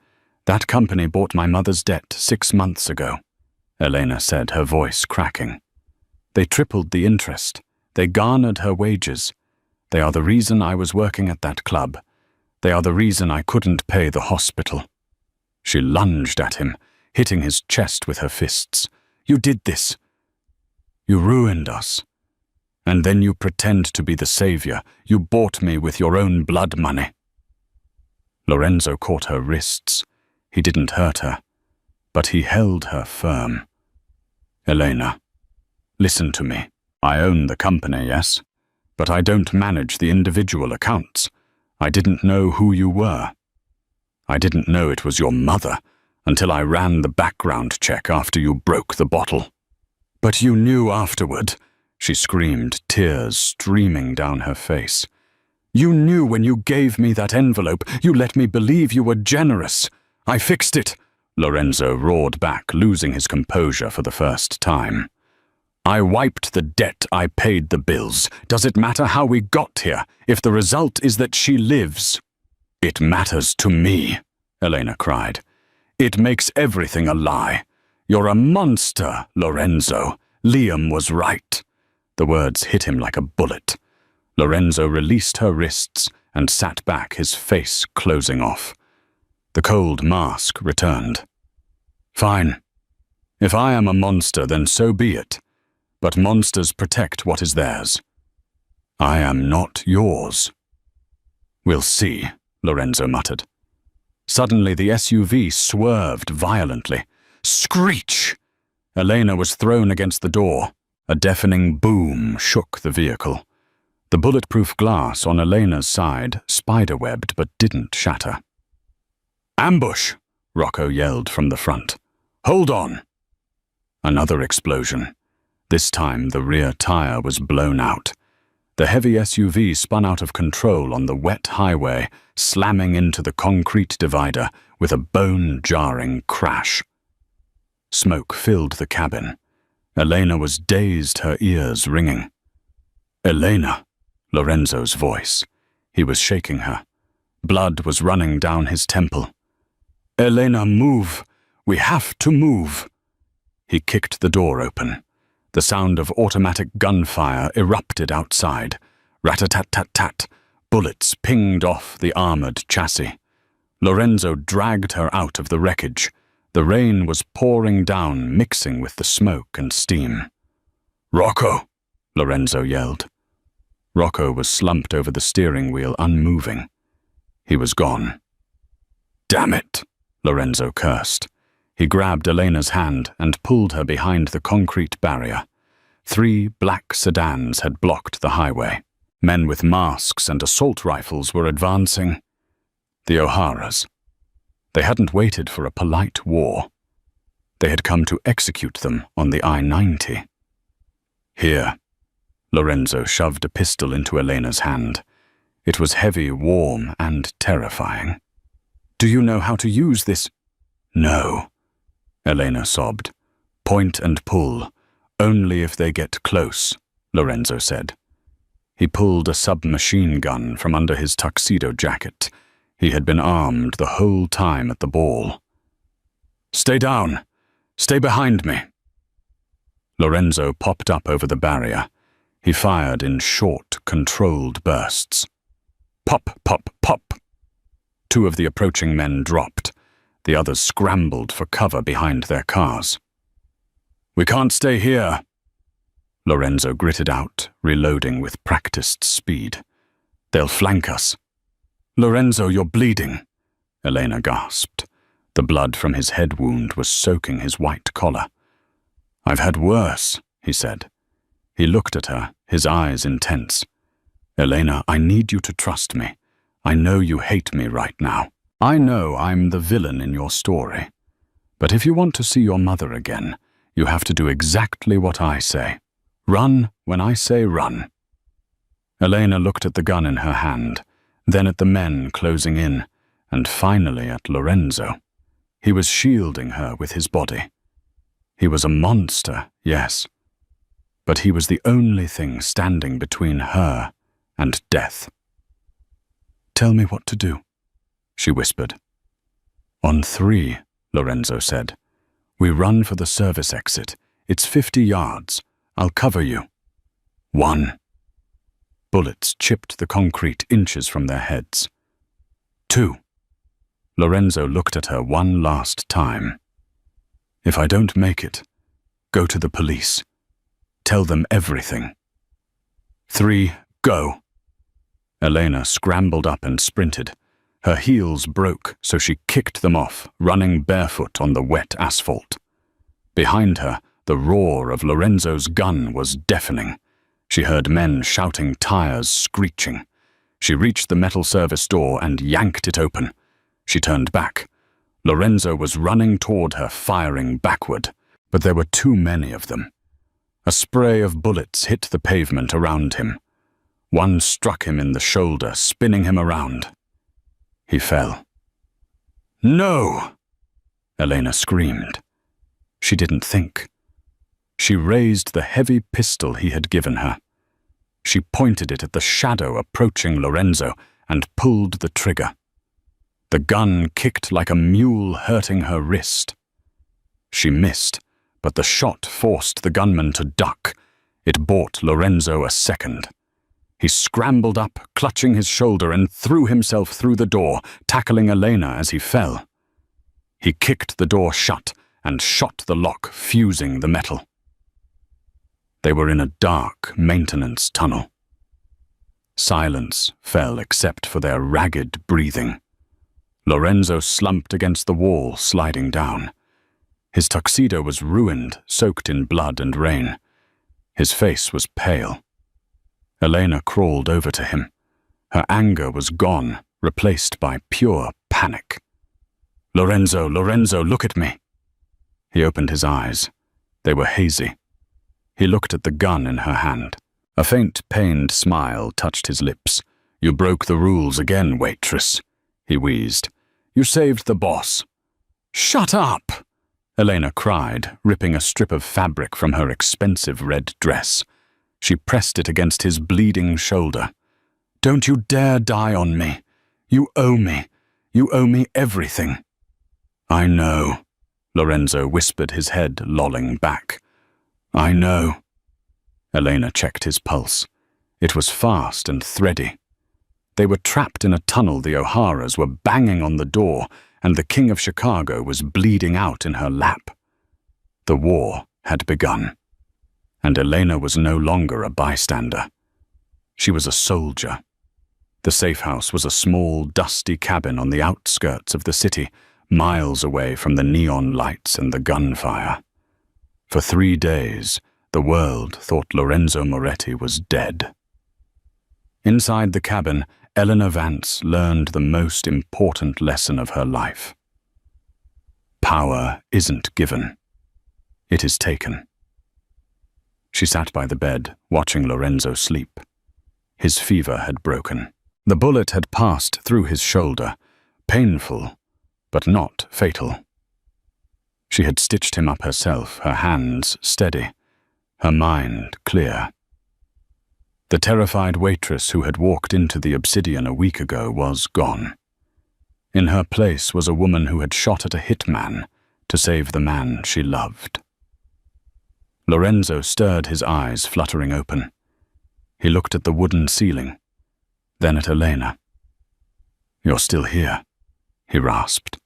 That company bought my mother's debt 6 months ago, Elena said, her voice cracking. They tripled the interest. They garnered her wages. They are the reason I was working at that club. They are the reason I couldn't pay the hospital. She lunged at him, hitting his chest with her fists. You did this. You ruined us. And then you pretend to be the savior. You bought me with your own blood money. Lorenzo caught her wrists. He didn't hurt her, but he held her firm. Elena, listen to me. I own the company, yes? But I don't manage the individual accounts. I didn't know who you were. I didn't know it was your mother until I ran the background check after you broke the bottle. But you knew afterward, she screamed, tears streaming down her face. You knew when you gave me that envelope. You let me believe you were generous. I fixed it, Lorenzo roared back, losing his composure for the first time. I wiped the debt, I paid the bills. Does it matter how we got here, if the result is that she lives? It matters to me, Elena cried. It makes everything a lie. You're a monster, Lorenzo. Liam was right. The words hit him like a bullet. Lorenzo released her wrists and sat back, his face closing off. The cold mask returned. Fine. If I am a monster, then so be it. But monsters protect what is theirs. I am not yours. We'll see, Lorenzo muttered. Suddenly the SUV swerved violently. Screech! Elena was thrown against the door. A deafening boom shook the vehicle. The bulletproof glass on Elena's side spiderwebbed but didn't shatter. Ambush! Rocco yelled from the front. Hold on! Another explosion. This time the rear tire was blown out. The heavy SUV spun out of control on the wet highway, slamming into the concrete divider with a bone-jarring crash. Smoke filled the cabin. Elena was dazed, her ears ringing. Elena, Lorenzo's voice. He was shaking her. Blood was running down his temple. Elena, move! We have to move! He kicked the door open. The sound of automatic gunfire erupted outside. Rat-a-tat-tat-tat. Bullets pinged off the armored chassis. Lorenzo dragged her out of the wreckage. The rain was pouring down, mixing with the smoke and steam. Rocco! Lorenzo yelled. Rocco was slumped over the steering wheel, unmoving. He was gone. Damn it! Lorenzo cursed. He grabbed Elena's hand and pulled her behind the concrete barrier. 3 black sedans had blocked the highway. Men with masks and assault rifles were advancing. The O'Haras. They hadn't waited for a polite war. They had come to execute them on the I-90. Here. Lorenzo shoved a pistol into Elena's hand. It was heavy, warm, and terrifying. Do you know how to use this? No. Elena sobbed. Point and pull. Only if they get close, Lorenzo said. He pulled a submachine gun from under his tuxedo jacket. He had been armed the whole time at the ball. Stay down. Stay behind me. Lorenzo popped up over the barrier. He fired in short, controlled bursts. Pop, pop, pop. 2 of the approaching men dropped. The others scrambled for cover behind their cars. We can't stay here. Lorenzo gritted out, reloading with practiced speed. They'll flank us. Lorenzo, you're bleeding, Elena gasped. The blood from his head wound was soaking his white collar. I've had worse, he said. He looked at her, his eyes intense. Elena, I need you to trust me. I know you hate me right now. I know I'm the villain in your story. But if you want to see your mother again, you have to do exactly what I say. Run when I say run. Elena looked at the gun in her hand, then at the men closing in, and finally at Lorenzo. He was shielding her with his body. He was a monster, yes, but he was the only thing standing between her and death. Tell me what to do, she whispered. On 3, Lorenzo said. We run for the service exit. It's 50 yards. I'll cover you. 1. Bullets chipped the concrete inches from their heads. 2. Lorenzo looked at her one last time. If I don't make it, go to the police. Tell them everything. 3, go. Elena scrambled up and sprinted. Her heels broke, so she kicked them off, running barefoot on the wet asphalt. Behind her, The roar of Lorenzo's gun was deafening. She heard men shouting, tires screeching. She reached the metal service door and yanked it open. She turned back. Lorenzo was running toward her, firing backward, but there were too many of them. A spray of bullets hit the pavement around him. One struck him in the shoulder, spinning him around. He fell. "No!" Elena screamed. She didn't think. She raised the heavy pistol he had given her. She pointed it at the shadow approaching Lorenzo and pulled the trigger. The gun kicked like a mule, hurting her wrist. She missed, but the shot forced the gunman to duck. It bought Lorenzo a second. He scrambled up, clutching his shoulder, and threw himself through the door, tackling Elena as he fell. He kicked the door shut and shot the lock, fusing the metal. They were in a dark maintenance tunnel. Silence fell except for their ragged breathing. Lorenzo slumped against the wall, sliding down. His tuxedo was ruined, soaked in blood and rain. His face was pale. Elena crawled over to him. Her anger was gone, replaced by pure panic. "Lorenzo, Lorenzo, look at me." He opened his eyes. They were hazy. He looked at the gun in her hand. A faint, pained smile touched his lips. "You broke the rules again, Waitress," he wheezed. "You saved the boss." "Shut up!" Elena cried, ripping a strip of fabric from her expensive red dress. She pressed it against his bleeding shoulder. "Don't you dare die on me. You owe me. You owe me everything." "I know," Lorenzo whispered, his head lolling back. "I know." Elena checked his pulse. It was fast and thready. They were trapped in a tunnel. The O'Haras were banging on the door, and the King of Chicago was bleeding out in her lap. The war had begun, and Elena was no longer a bystander. She was a soldier. The safe house was a small, dusty cabin on the outskirts of the city, miles away from the neon lights and the gunfire. For 3 days, the world thought Lorenzo Moretti was dead. Inside the cabin, Eleanor Vance learned the most important lesson of her life. Power isn't given. It is taken. She sat by the bed, watching Lorenzo sleep. His fever had broken. The bullet had passed through his shoulder, painful, but not fatal. She had stitched him up herself, her hands steady, her mind clear. The terrified waitress who had walked into the Obsidian a week ago was gone. In her place was a woman who had shot at a hitman to save the man she loved. Lorenzo stirred, his eyes fluttering open. He looked at the wooden ceiling, then at Elena. "You're still here," he rasped.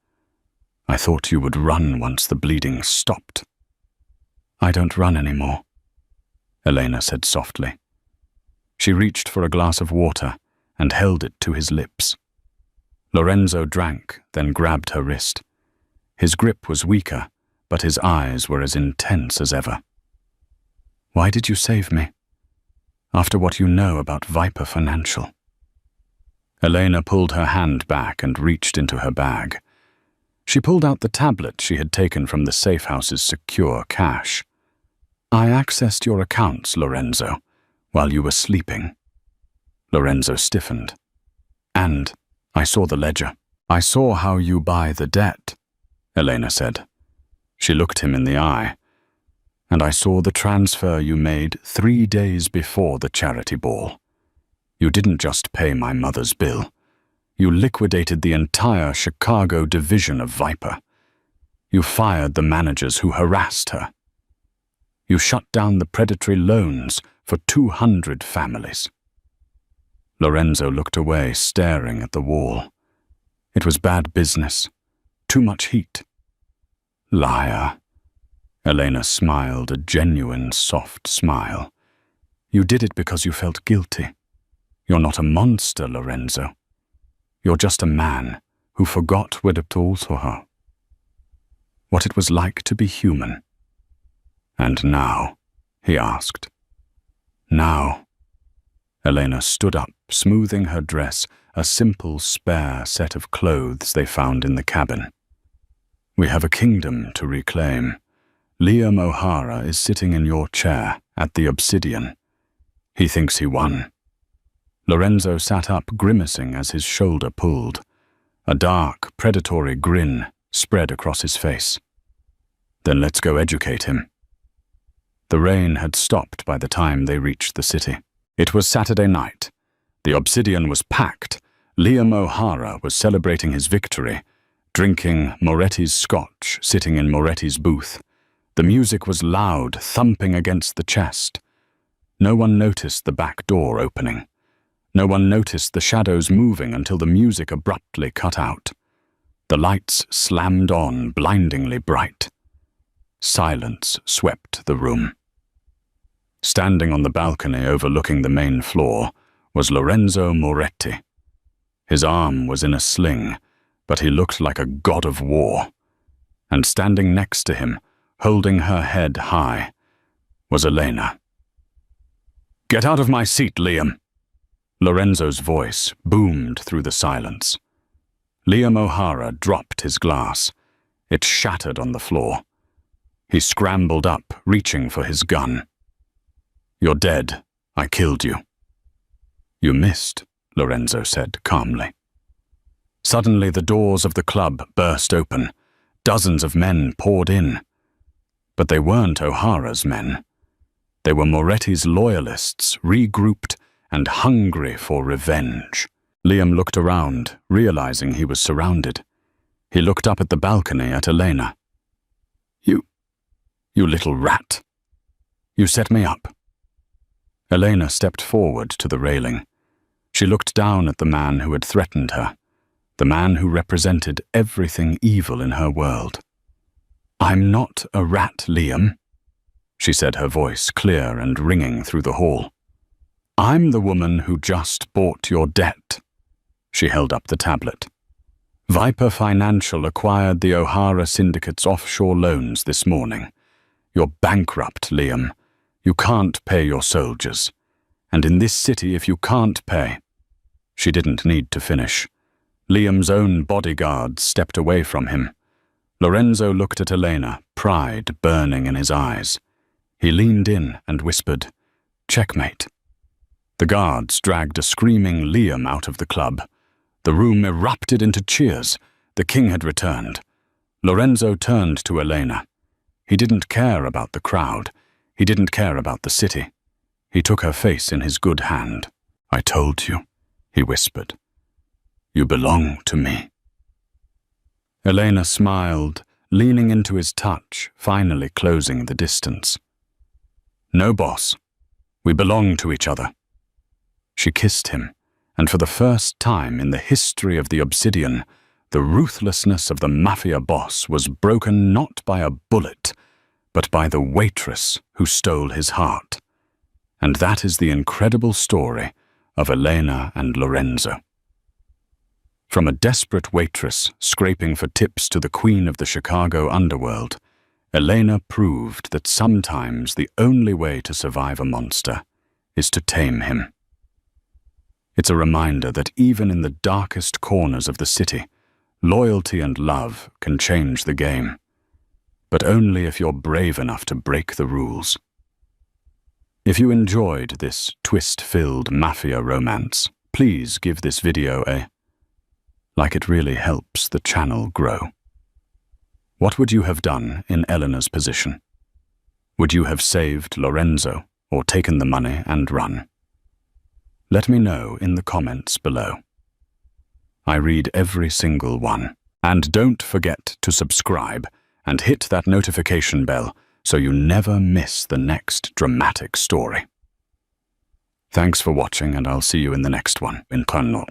"I thought you would run once the bleeding stopped." "I don't run anymore," Elena said softly. She reached for a glass of water and held it to his lips. Lorenzo drank, then grabbed her wrist. His grip was weaker, but his eyes were as intense as ever. "Why did you save me? After what you know about Viper Financial?" Elena pulled her hand back and reached into her bag. She pulled out the tablet she had taken from the safe house's secure cache. "I accessed your accounts, Lorenzo, while you were sleeping." Lorenzo stiffened. "And I saw the ledger. I saw how you buy the debt," Elena said. She looked him in the eye. "And I saw the transfer you made 3 days before the charity ball. You didn't just pay my mother's bill. You liquidated the entire Chicago division of Viper. You fired the managers who harassed her. You shut down the predatory loans for 200 families." Lorenzo looked away, staring at the wall. It was bad business. Too much heat. "Liar." Elena smiled, a genuine, soft smile. "You did it because you felt guilty. You're not a monster, Lorenzo. You're just a man who forgot what it was like to be human." "And now?" he asked. "Now?" Elena stood up, smoothing her dress, a simple, spare set of clothes they found in the cabin. "We have a kingdom to reclaim. Liam O'Hara is sitting in your chair at the Obsidian. He thinks he won." Lorenzo sat up, grimacing as his shoulder pulled. A dark, predatory grin spread across his face. "Then let's go educate him." The rain had stopped by the time they reached the city. It was Saturday night. The Obsidian was packed. Liam O'Hara was celebrating his victory, drinking Moretti's scotch, sitting in Moretti's booth. The music was loud, thumping against the chest. No one noticed the back door opening. No one noticed the shadows moving until the music abruptly cut out. The lights slammed on, blindingly bright. Silence swept the room. Standing on the balcony overlooking the main floor was Lorenzo Moretti. His arm was in a sling, but he looked like a god of war. And standing next to him, holding her head high, was Elena. "Get out of my seat, Liam!" Lorenzo's voice boomed through the silence. Liam O'Hara dropped his glass. It shattered on the floor. He scrambled up, reaching for his gun. "You're dead. I killed you." "You missed," Lorenzo said calmly. Suddenly the doors of the club burst open. Dozens of men poured in. But they weren't O'Hara's men. They were Moretti's loyalists, regrouped and hungry for revenge. Liam looked around, realizing he was surrounded. He looked up at the balcony at Elena. You little rat. You set me up." Elena stepped forward to the railing. She looked down at the man who had threatened her, the man who represented everything evil in her world. "I'm not a rat, Liam," she said, her voice clear and ringing through the hall. "I'm the woman who just bought your debt." She held up the tablet. "Viper Financial acquired the O'Hara Syndicate's offshore loans this morning. You're bankrupt, Liam. You can't pay your soldiers. And in this city, if you can't pay..." She didn't need to finish. Liam's own bodyguards stepped away from him. Lorenzo looked at Elena, pride burning in his eyes. He leaned in and whispered, "Checkmate." The guards dragged a screaming Liam out of the club. The room erupted into cheers. The king had returned. Lorenzo turned to Elena. He didn't care about the crowd. He didn't care about the city. He took her face in his good hand. "I told you," he whispered. "You belong to me." Elena smiled, leaning into his touch, finally closing the distance. "No, boss. We belong to each other." She kissed him, and for the first time in the history of the Obsidian, the ruthlessness of the Mafia boss was broken not by a bullet, but by the waitress who stole his heart. And that is the incredible story of Elena and Lorenzo. From a desperate waitress scraping for tips to the queen of the Chicago underworld, Elena proved that sometimes the only way to survive a monster is to tame him. It's a reminder that even in the darkest corners of the city, loyalty and love can change the game, but only if you're brave enough to break the rules. If you enjoyed this twist-filled Mafia romance, please give this video a like. It really helps the channel grow. What would you have done in Elena's position? Would you have saved Lorenzo or taken the money and run? Let me know in the comments below. I read every single one. And don't forget to subscribe and hit that notification bell so you never miss the next dramatic story. Thanks for watching, and I'll see you in the next one. Internal.